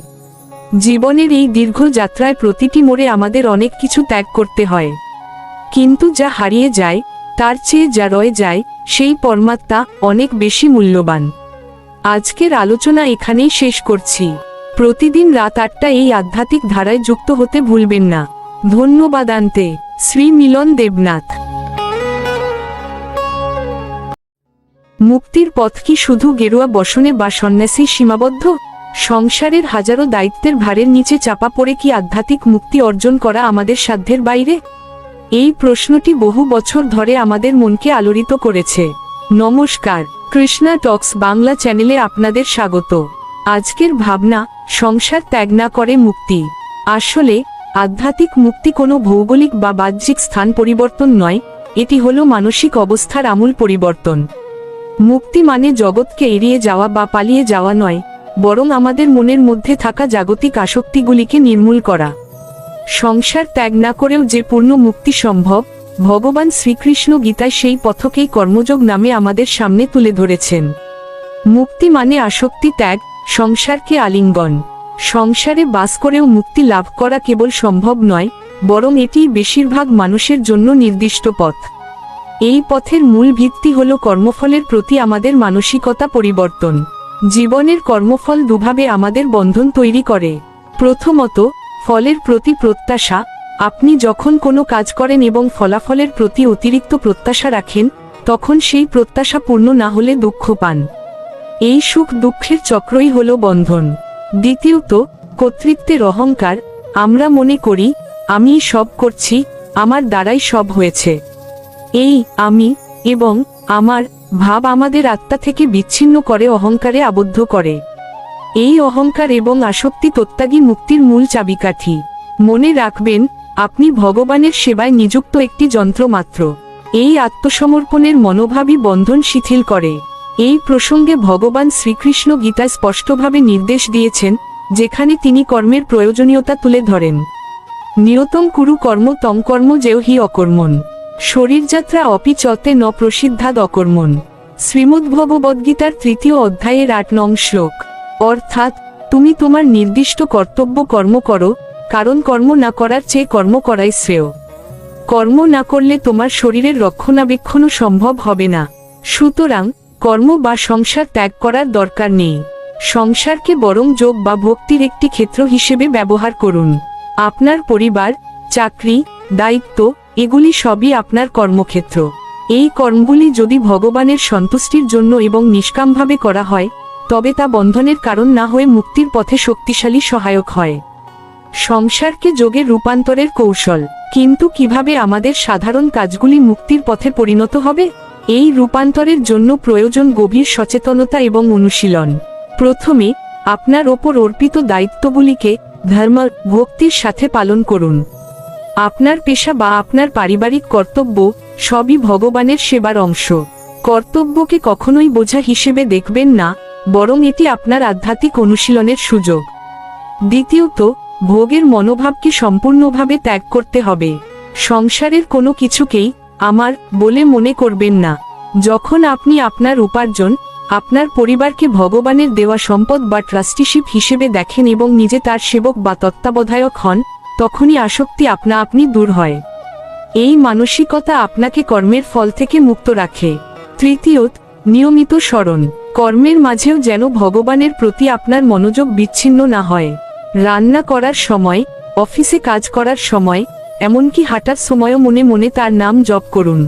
জীবনের এই দীর্ঘ যাত্রায় প্রতিটি মোড়ে আমাদের অনেক কিছু ত্যাগ করতে হয়, কিন্তু যা হারিয়ে যায় তার চেয়ে যা রয়ে যায়, সেই পরমাত্মা অনেক বেশি মূল্যবান। আজকের আলোচনা এখানেই শেষ করছি। প্রতিদিন রাত 8টা এই আধ্যাত্মিক ধারায় যুক্ত হতে ভুলবেন না। ধন্যবাদ। আন্তে শ্রী মিলন দেবনাথ। মুক্তির পথ কি শুধু গেরুয়া বসনে বা সন্ন্যাসী সীমাবদ্ধ? সংসারের হাজারো দায়িত্বের ভারের নিচে চাপা পড়ে কি আধ্যাত্মিক মুক্তি অর্জন করা আমাদের সাধ্যের বাইরে? এই প্রশ্নটি বহু বছর ধরে আমাদের মনকে আলোড়িত করেছে। নমস্কার, কৃষ্ণা টক্স বাংলা চ্যানেলে আপনাদের স্বাগত। আজকের ভাবনা, সংসার ত্যাগ না করে মুক্তি। আসলে আধ্যাত্মিক মুক্তি কোনো ভৌগোলিক বা বাহ্যিক স্থান পরিবর্তন নয়, এটি হলো মানসিক অবস্থার আমূল পরিবর্তন। মুক্তি মানে জগৎকে এড়িয়ে যাওয়া বা পালিয়ে যাওয়া নয়, বরং আমাদের মনের মধ্যে থাকা জাগতিক আসক্তিগুলিকে নির্মূল করা। সংসার ত্যাগ না করেও যে পূর্ণ মুক্তি সম্ভব, ভগবান শ্রীকৃষ্ণ গীতায় সেই পথকেই কর্মযোগ নামে আমাদের সামনে তুলে ধরেছেন। মুক্তি মানে আসক্তি ত্যাগ, সংসারকে আলিঙ্গন। সংসারে বাস করেও মুক্তি লাভ করা কেবল সম্ভব নয়, বরং এটিই বেশিরভাগ মানুষের জন্য নির্দিষ্ট পথ। এই পথের মূল ভিত্তি হল কর্মফলের প্রতি আমাদের মানসিকতা পরিবর্তন। জীবনের কর্মফল দুভাবে আমাদের বন্ধন তৈরি করে। প্রথমত, ফলের প্রতি প্রত্যাশা। আপনি যখন কোনো কাজ করেন এবং ফলাফলের প্রতি অতিরিক্ত প্রত্যাশা রাখেন, তখন সেই প্রত্যাশা পূর্ণ না হলে দুঃখ পান। এই সুখ দুঃখের চক্রই হল বন্ধন। দ্বিতীয়ত, কর্তৃত্বের অহংকার। আমরা মনে করি আমিই সব করছি, আমার দ্বারাই সব হয়েছে। এই আমি এবং আমার ভাব আমাদের আত্মা থেকে বিচ্ছিন্ন করে অহংকারে আবদ্ধ করে। এই অহংকার এবং আসক্তি ত্যাগী মুক্তির মূল চাবিকাঠি। মনে রাখবেন, আপনি ভগবানের সেবায় নিযুক্ত একটি যন্ত্র মাত্র। এই আত্মসমর্পণের মনোভাবই বন্ধন শিথিল করে। এই প্রসঙ্গে ভগবান শ্রীকৃষ্ণ গীতায় স্পষ্টভাবে নির্দেশ দিয়েছেন, যেখানে তিনি কর্মের প্রয়োজনীয়তা তুলে ধরেন। নিয়তং কুরু কর্ম তং কর্ম যেও হি অকর্মণ, শরীরযাত্রা অপি চতে ন প্রসিদ্ধাদ অকর্মণ। শ্রীমদ্ভগবদ্গীতার 3য় অধ্যায়ের 8 নং শ্লোক। অর্থাৎ, তুমি তোমার নির্দিষ্ট কর্তব্য কর্ম করো, কারণ কর্ম না করার চেয়ে কর্ম করাই শ্রেয়। কর্ম না করলে তোমার শরীরের রক্ষণাবেক্ষণও সম্ভব হবে না। সুতরাং কর্ম বা সংসার ত্যাগ করার দরকার নেই। সংসারকে বরং যোগ বা ভক্তির একটি ক্ষেত্র হিসেবে ব্যবহার করুন। আপনার পরিবার, চাকরি, দায়িত্ব এগুলি সবই আপনার কর্মক্ষেত্র। এই কর্মগুলি যদি ভগবানের সন্তুষ্টির জন্য এবং নিষ্কামভাবে করা হয়, তবে তা বন্ধনের কারণ না হয়ে মুক্তির পথে শক্তিশালী সহায়ক হয়। সংসারকে যোগে রূপান্তরের কৌশল। কিন্তু কিভাবে আমাদের সাধারণ কাজগুলি মুক্তির পথে পরিণত হবে? এই রূপান্তরের জন্য প্রয়োজন গভীর সচেতনতা এবং অনুশীলন। প্রথমে আপনার ওপর অর্পিত দায়িত্বগুলিকে ধর্ম ভক্তির সাথে পালন করুন। আপনার পেশা বা আপনার পারিবারিক কর্তব্য সবই ভগবানের সেবার অংশ। কর্তব্যকে কখনোই বোঝা হিসেবে দেখবেন না, বরং এটি আপনার আধ্যাত্মিক অনুশীলনের সুযোগ। দ্বিতীয়ত, ভোগের মনোভাবকে সম্পূর্ণভাবে ত্যাগ করতে হবে। সংসারের কোনো কিছুকেই আমার বলে মনে করবেন না। যখন আপনি আপনার উপার্জন, আপনার পরিবারকে ভগবানের দেওয়া সম্পদ বা ট্রাস্টিশিপ হিসেবে দেখেন এবং নিজে তার সেবক বা তত্ত্বাবধায়ক হন, তখনই আসক্তি আপনা আপনি দূর হয়। এই মানসিকতা আপনাকে কর্মের ফল থেকে মুক্ত রাখে। তৃতীয়ত, নিয়মিত স্মরণ। কর্মের মাঝেও যেন ভগবানের প্রতি আপনার মনোযোগ বিচ্ছিন্ন না হয়। রান্না করার সময়, অফিসে কাজ করার সময়, এমনকি হাঁটার সময়ও মনে মনে তার নাম জপ করুন।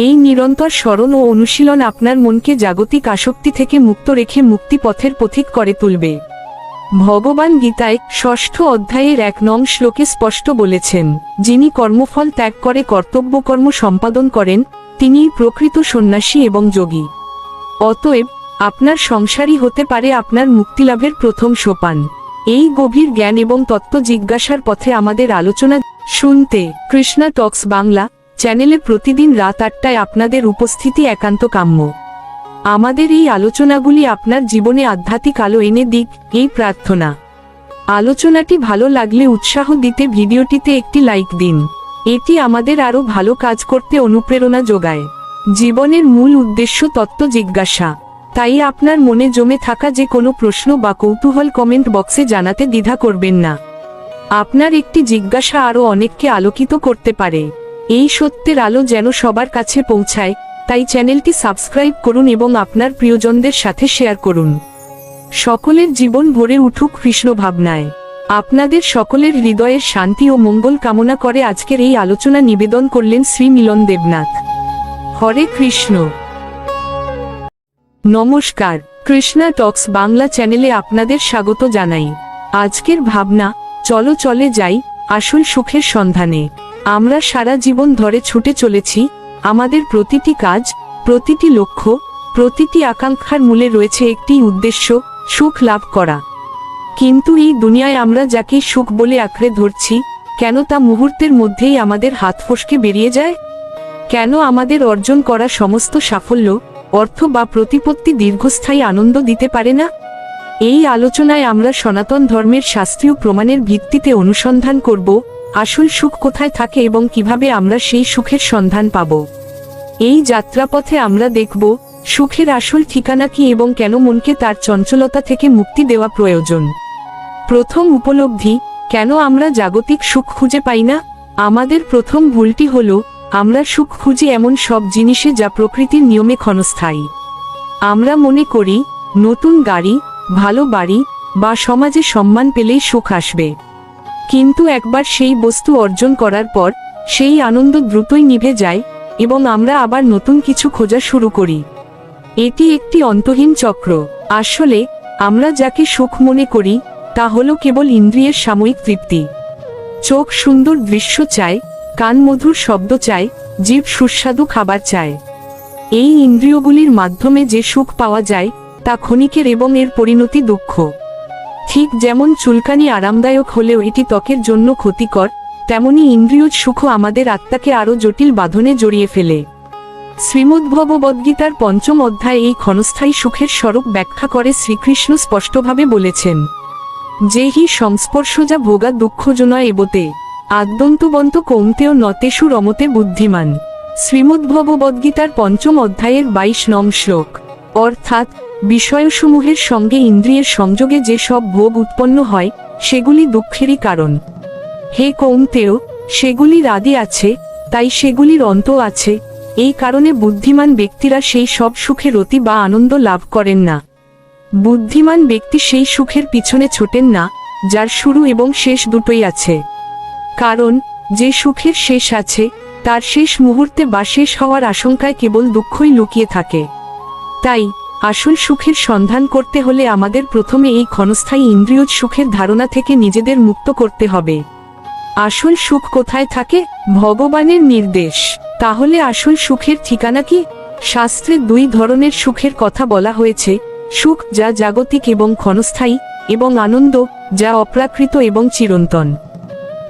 এই নিরন্তর স্মরণ ও অনুশীলন আপনার মনকে জাগতিক আসক্তি থেকে মুক্ত রেখে মুক্তি পথের পথিক করে তুলবে। ভগবান গীতায় 6ষ্ঠ অধ্যায়ের 1 নং শ্লোকে স্পষ্ট বলেছেন, যিনি কর্মফল ত্যাগ করে কর্তব্যকর্ম সম্পাদন করেন, তিনিই প্রকৃত সন্ন্যাসী এবং যোগী। অতএব আপনার সংসারই হতে পারে আপনার মুক্তিলাভের প্রথম সোপান। এই গভীর জ্ঞান এবং তত্ত্ব জিজ্ঞাসার পথে আমাদের আলোচনা শুনতে কৃষ্ণা টক্স বাংলা চ্যানেলে প্রতিদিন রাত 8টায় আপনাদের উপস্থিতি একান্ত কাম্য। আমাদের এই আলোচনাগুলি আপনার জীবনে আধ্যাত্মিক আলো এনে দিক, এই প্রার্থনা। আলোচনাটি ভালো লাগলে উৎসাহ দিতে ভিডিওটিতে একটি লাইক দিন। এটি আমাদের আরও ভালো কাজ করতে অনুপ্রেরণা যোগায়। জীবনের মূল উদ্দেশ্য তত্ত্ব জিজ্ঞাসা। তাই আপনার মনে জমে থাকা যে কোনো প্রশ্ন বা কৌতূহল কমেন্ট বক্সে জানাতে দ্বিধা করবেন না। আপনার একটি জিজ্ঞাসা আরও অনেককে আলোকিত করতে পারে। এই সত্যের আলো যেন সবার কাছে পৌঁছায়, তাই চ্যানেলটি সাবস্ক্রাইব করুন এবং আপনার প্রিয়জনদের সাথে শেয়ার করুন। সকলের জীবন ভরে উঠুক কৃষ্ণ ভাবনায়। আপনাদের সকলের হৃদয়ের শান্তি ও মঙ্গল কামনা করে আজকের এই আলোচনা নিবেদন করলেন শ্রী মিলন দেবনাথ। হরে কৃষ্ণ। নমস্কার, কৃষ্ণা টক্স বাংলা চ্যানেলে আপনাদের স্বাগত জানাই। আজকের ভাবনা, চলো চলে যাই আসল সুখের সন্ধানে। আমরা সারা জীবন ধরে ছুটে চলেছি। আমাদের প্রতিটি কাজ, প্রতিটি লক্ষ্য, প্রতিটি আকাঙ্ক্ষার মূলে রয়েছে একটি উদ্দেশ্য, সুখ লাভ করা। কিন্তু এই দুনিয়ায় আমরা যাকে সুখ বলে আঁকড়ে ধরছি, কেন তা মুহূর্তের মধ্যেই আমাদের হাত ফসকে বেরিয়ে যায়? কেন আমাদের অর্জন করা সমস্ত সাফল্য, অর্থ বা প্রতিপত্তি দীর্ঘস্থায়ী আনন্দ দিতে পারে না? এই আলোচনায় আমরা সনাতন ধর্মের শাস্ত্রীয় প্রমাণের ভিত্তিতে অনুসন্ধান করব, আসল সুখ কোথায় থাকে এবং কিভাবে আমরা সেই সুখের সন্ধান পাব। এই যাত্রাপথে আমরা দেখব, সুখের আসল ঠিকানা কি এবং কেন মনকে তার চঞ্চলতা থেকে মুক্তি দেওয়া প্রয়োজন। প্রথম উপলব্ধি, কেন আমরা জাগতিক সুখ খুঁজে পাই না? আমাদের প্রথম ভুলটি হলো, আমরা সুখ খুঁজি এমন সব জিনিসে যা প্রকৃতির নিয়মে ক্ষণস্থায়ী। আমরা মনে করি, নতুন গাড়ি, ভালো বাড়ি বা সমাজে সম্মান পেলেই সুখ আসবে। কিন্তু একবার সেই বস্তু অর্জন করার পর সেই আনন্দ দ্রুতই নিভে যায় এবং আমরা আবার নতুন কিছু খোঁজা শুরু করি। এটি একটি অন্তহীন চক্র। আসলে আমরা যাকে সুখ মনে করি তা হলো কেবল ইন্দ্রিয়ের সাময়িক তৃপ্তি। চোখ সুন্দর দৃশ্য চায়, কান মধুর শব্দ চায়, জিভ সুস্বাদু খাবার চায়। এই ইন্দ্রিয়গুলির মাধ্যমে যে সুখ পাওয়া যায় তা ক্ষণিকের এবং এর পরিণতি দুঃখ। ঠিক যেমন চুলকানি আরামদায়ক হলেও এটি ত্বকের জন্য ক্ষতিকর, তেমনি ইন্দ্রিয় সুখও আমাদের আত্মাকে আরও জটিল বাঁধনে জড়িয়ে ফেলে। শ্রীমদ্ভগবদ্গীতার ৫ম অধ্যায়ে এই ক্ষণস্থায়ী সুখের স্বরূপ ব্যাখ্যা করে শ্রীকৃষ্ণ স্পষ্টভাবে বলেছেন, যে হি সংস্পর্শজা ভোগা দুঃখজনয় এবতে আদ্যন্তবন্ত কৌন্তেয় নতেষু রমতে বুদ্ধিমান। শ্রীমদ্ভগবদ্গীতার ৫ম অধ্যায়ের ২২ নং শ্লোক। অর্থাৎ বিষয়সমূহের সঙ্গে ইন্দ্রিয়ের সংযোগে যে সব ভোগ উৎপন্ন হয় সেগুলি দুঃখেরই কারণ। হে কৌন্তেয়, সেগুলির আদি আছে, তাই সেগুলির অন্ত আছে। এই কারণে বুদ্ধিমান ব্যক্তিরা সেই সব সুখের রতি বা আনন্দ লাভ করেন না। বুদ্ধিমান ব্যক্তি সেই সুখের পিছনে ছোটেন না যার শুরু এবং শেষ দুটোই আছে। কারণ যে সুখের শেষ আছে তার শেষ মুহূর্তে বা শেষ হওয়ার আশঙ্কায় কেবল দুঃখই লুকিয়ে থাকে। তাই আসল সুখের সন্ধান করতে হলে আমাদের প্রথমে এই ক্ষণস্থায়ী ইন্দ্রিয়জ সুখের ধারণা থেকে নিজেদের মুক্ত করতে হবে। আসল সুখ কোথায় থাকে? ভগবানের নির্দেশ। তাহলে আসল সুখের ঠিকানা কি? শাস্ত্রে দুই ধরনের সুখের কথা বলা হয়েছে, সুখ যা জাগতিক এবং ক্ষণস্থায়ী, এবং আনন্দ যা অপ্রাকৃত এবং চিরন্তন।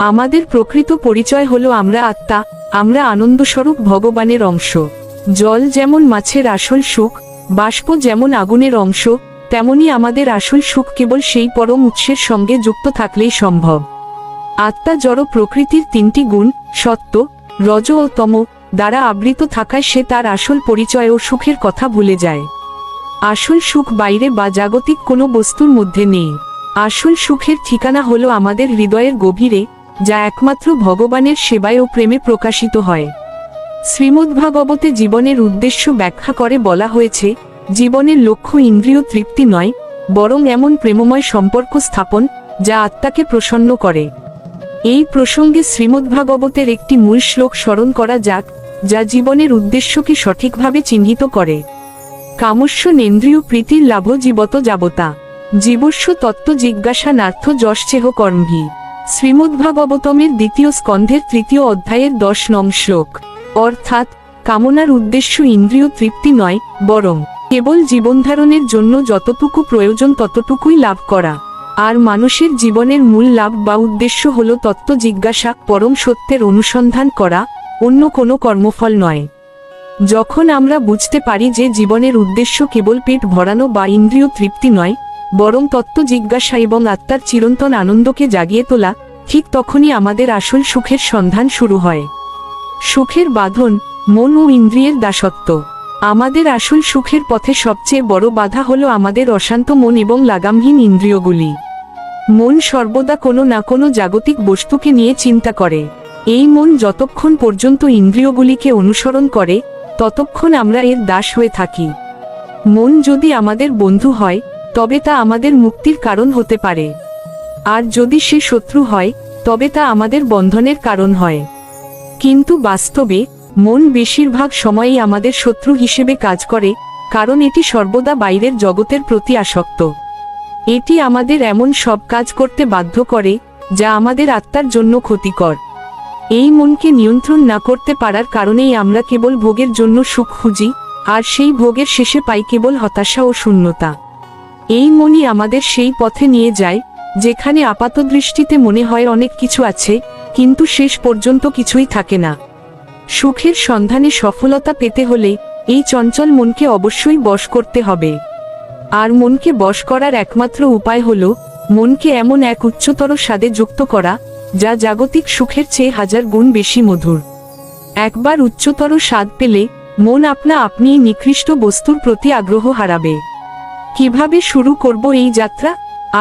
আমাদের প্রকৃত পরিচয় হলো আমরা আত্মা, আমরা আনন্দস্বরূপ ভগবানের অংশ। জল যেমন মাছের আসল সুখ, বাষ্প যেমন আগুনের অংশ, তেমনি আমাদের আসল সুখ কেবল সেই পরম উৎসের সঙ্গে যুক্ত থাকলেই সম্ভব। আত্মা জড় প্রকৃতির তিনটি গুণ, সত্ত্ব, রজ ও তম, দ্বারা আবৃত থাকায় সে তার আসল পরিচয় ও সুখের কথা ভুলে যায়। আসল সুখ বাইরে বা জাগতিক কোনো বস্তুর মধ্যে নেই। আসল সুখের ঠিকানা হলো আমাদের হৃদয়ের গভীরে, যা একমাত্র ভগবানের সেবায় ও প্রেমে প্রকাশিত হয়। শ্রীমদ্ভাগবতে জীবনের উদ্দেশ্য ব্যাখ্যা করে বলা হয়েছে, জীবনের লক্ষ্য ইন্দ্রিয় তৃপ্তি নয়, বরং এমন প্রেমময় সম্পর্ক স্থাপন যা আত্মাকে প্রসন্ন করে। এই প্রসঙ্গে শ্রীমদ্ভাগবতের একটি মূল শ্লোক স্মরণ করা যাক, যা জীবনের উদ্দেশ্যকে সঠিকভাবে চিহ্নিত করে। কামস্য নেন্দ্রিয় প্রীতির লাভ জীবত যাবতা, জীবস্য তত্ত্ব জিজ্ঞাসা নার্থ যশ্চেহ কর্মভি। শ্রীমদ্ভাগবতমের ২য় স্কন্ধের ৩য় অধ্যায়ের ১০ নং শ্লোক। অর্থাৎ কামনার উদ্দেশ্য ইন্দ্রিয় তৃপ্তি নয়, বরং কেবল জীবনধারণের জন্য যতটুকু প্রয়োজন ততটুকুই লাভ করা। আর মানুষের জীবনের মূল লাভ বা উদ্দেশ্য হল তত্ত্ব জিজ্ঞাসা, পরম সত্যের অনুসন্ধান করা, অন্য কোনো কর্মফল নয়। যখন আমরা বুঝতে পারি যে জীবনের উদ্দেশ্য কেবল পেট ভরানো বা ইন্দ্রিয় তৃপ্তি নয়, বরং তত্ত্ব জিজ্ঞাসা এবং আত্মার চিরন্তন আনন্দকে জাগিয়ে তোলা, ঠিক তখনই আমাদের আসল সুখের সন্ধান শুরু হয়। সুখের বাঁধন, মন ও ইন্দ্রিয়ের দাসত্ব। আমাদের আসল সুখের পথে সবচেয়ে বড় বাধা হলো আমাদের অশান্ত মন এবং লাগামহীন ইন্দ্রিয়গুলি। মন সর্বদা কোনো না কোনো জাগতিক বস্তুকে নিয়ে চিন্তা করে। এই মন যতক্ষণ পর্যন্ত ইন্দ্রিয়গুলিকে অনুসরণ করে, ততক্ষণ আমরা এর দাস হয়ে থাকি। মন যদি আমাদের বন্ধু হয়, তবে তা আমাদের মুক্তির কারণ হতে পারে। আর যদি সে শত্রু হয়, তবে তা আমাদের বন্ধনের কারণ হয়। কিন্তু বাস্তবে মন বেশিরভাগ সময়ই আমাদের শত্রু হিসেবে কাজ করে, কারণ এটি সর্বদা বাইরের জগতের প্রতি আসক্ত। এটি আমাদের এমন সব কাজ করতে বাধ্য করে যা আমাদের আত্মার জন্য ক্ষতিকর। এই মনকে নিয়ন্ত্রণ না করতে পারার কারণেই আমরা কেবল ভোগের জন্য সুখ খুঁজি, আর সেই ভোগের শেষে পাই কেবল হতাশা ও শূন্যতা। এই মনই আমাদের সেই পথে নিয়ে যায় যেখানে আপাতদৃষ্টিতে মনে হয় অনেক কিছু আছে, কিন্তু শেষ পর্যন্ত কিছুই থাকে না। সুখের সন্ধানে সফলতা পেতে হলে এই চঞ্চল মনকে অবশ্যই বশ করতে হবে। আর মনকে বশ করার একমাত্র উপায় হলো মনকে এমন এক উচ্চতর স্বাদে যুক্ত করা, যা জাগতিক সুখের চেয়ে 1000 গুণ বেশি মধুর। একবার উচ্চতর স্বাদ পেলে মন আপনা আপনি নিকৃষ্ট বস্তুর প্রতি আগ্রহ হারাবে। কিভাবে শুরু করব এই যাত্রা?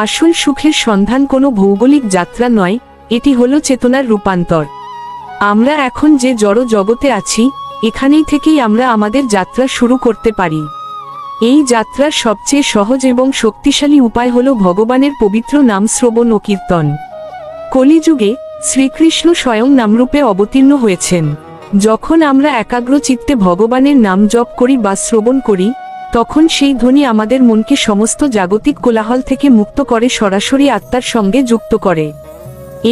আসল সুখের সন্ধান কোনো ভৌগোলিক যাত্রা নয়, এটি হলো চেতনার রূপান্তর। আমরা এখন যে জড় জগতে আছি, এখানেই থেকেই আমরা আমাদের যাত্রা শুরু করতে পারি। এই যাত্রার সবচেয়ে সহজ এবং শক্তিশালী উপায় হলো ভগবানের পবিত্র নাম শ্রবণ ও কীর্তন। কলিযুগে শ্রীকৃষ্ণ স্বয়ং নামরূপে অবতীর্ণ হয়েছেন। যখন আমরা একাগ্র চিত্তে ভগবানের নাম জপ করি বা শ্রবণ করি, তখন সেই ধ্বনি আমাদের মনকে সমস্ত জাগতিক কোলাহল থেকে মুক্ত করে সরাসরি আত্মার সঙ্গে যুক্ত করে।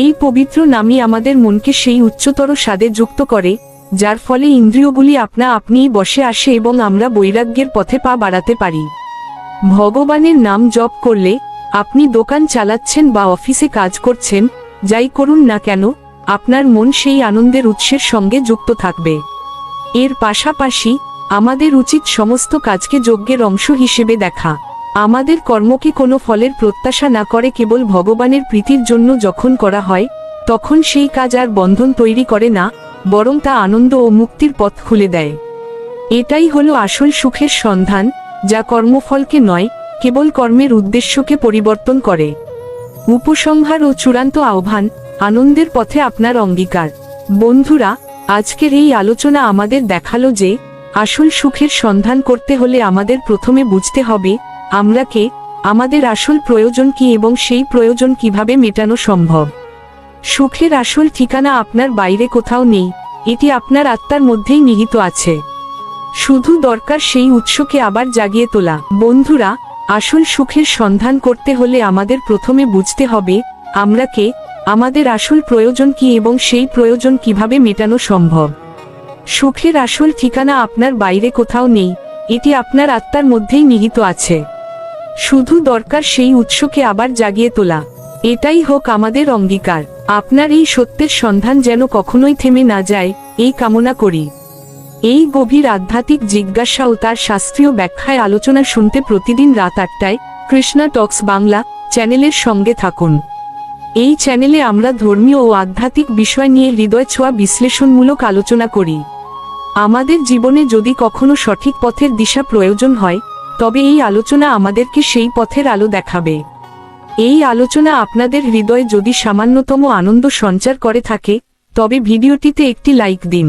এই পবিত্র নামই আমাদের মনকে সেই উচ্চতর স্বাদে যুক্ত করে, যার ফলে ইন্দ্রিয়গুলি আপনা আপনিই বসে আসে এবং আমরা বৈরাগ্যের পথে পা বাড়াতে পারি। ভগবানের নাম জপ করলে আপনি দোকান চালাচ্ছেন বা অফিসে কাজ করছেন, যাই করুন না কেন, আপনার মন সেই আনন্দের উৎসের সঙ্গে যুক্ত থাকবে। এর পাশাপাশি আমাদের উচিত সমস্ত কাজকে যজ্ঞের অংশ হিসেবে দেখা। আমাদের কর্মকে কোনো ফলের প্রত্যাশা না করে কেবল ভগবানের প্রীতির জন্য যখন করা হয়, তখন সেই কাজ আর বন্ধন তৈরি করে না, বরং তা আনন্দ ও মুক্তির পথ খুলে দেয়। এটাই হলো আসল সুখের সন্ধান, যা কর্মফলকে নয়, কেবল কর্মের উদ্দেশ্যকে পরিবর্তন করে। উপসংহার ও চূড়ান্ত আহ্বান, আনন্দের পথে আপনার অঙ্গীকার। বন্ধুরা, আজকের এই আলোচনা আমাদের দেখালো যে আসল সুখের সন্ধান করতে হলে আমাদের প্রথমে বুঝতে হবে আমরা কে, আমাদের আসল প্রয়োজন কি এবং সেই প্রয়োজন কিভাবে মেটানো সম্ভব। সুখের আসল ঠিকানা আপনার বাইরে কোথাও নেই, এটি আপনার আত্মার মধ্যেই নিহিত আছে। শুধু দরকার সেই উৎসকে আবার জাগিয়ে তোলা। বন্ধুরা, আসল সুখের সন্ধান করতে হলে আমাদের প্রথমে বুঝতে হবে আমরা কে, আমাদের আসল প্রয়োজন কি এবং সেই প্রয়োজন কিভাবে মেটানো সম্ভব। সুখের আসল ঠিকানা আপনার বাইরে কোথাও নেই, এটি আপনার আত্মার মধ্যেই নিহিত আছে। শুধু দরকার সেই উৎসকে আবার জাগিয়ে তোলা। এটাই হোক আমাদের অঙ্গীকার। আপনার এই সত্যের সন্ধান যেন কখনোই থেমে না যায়, এই কামনা করি। এই গভীর আধ্যাত্মিক জিজ্ঞাসা ও তার শাস্ত্রীয় ব্যাখ্যায় আলোচনা শুনতে প্রতিদিন রাত 8টায় কৃষ্ণা টক্স বাংলা চ্যানেলের সঙ্গে থাকুন। এই চ্যানেলে আমরা ধর্মীয় ও আধ্যাত্মিক বিষয় নিয়ে হৃদয় ছোঁয়া বিশ্লেষণমূলক আলোচনা করি। আমাদের জীবনে যদি কখনো সঠিক পথের দিশা প্রয়োজন হয়, তবে এই আলোচনা আমাদেরকে সেই পথের আলো দেখাবে। এই আলোচনা আপনাদের হৃদয়ে যদি সামান্যতম আনন্দ সঞ্চার করে থাকে, তবে ভিডিওটিতে একটি লাইক দিন।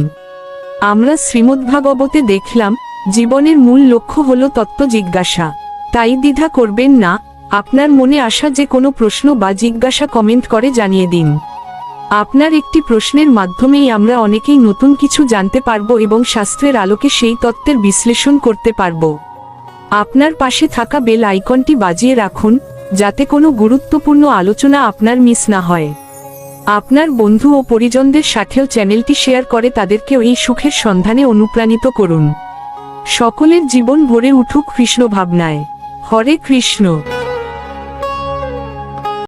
আমরা শ্রীমদ্ভাগবতে দেখলাম জীবনের মূল লক্ষ্য হল তত্ত্ব জিজ্ঞাসা। তাই দ্বিধা করবেন না, আপনার মনে আসা যে কোনো প্রশ্ন বা জিজ্ঞাসা কমেন্ট করে জানিয়ে দিন। আপনার একটি প্রশ্নের মাধ্যমেই আমরা অনেকেই নতুন কিছু জানতে পারব এবং শাস্ত্রের আলোকে সেই তত্ত্বের বিশ্লেষণ করতে পারব। আপনার পাশে থাকা বেল আইকনটি বাজিয়ে রাখুন, যাতে কোনো গুরুত্বপূর্ণ আলোচনা আপনার মিস না হয়। আপনার বন্ধু ও পরিজনদের সাথেও চ্যানেলটি শেয়ার করে তাদেরকেও এই সুখের সন্ধানে অনুপ্রাণিত করুন। সকলের জীবন ভরে উঠুক কৃষ্ণ ভাবনায়। হরে কৃষ্ণ।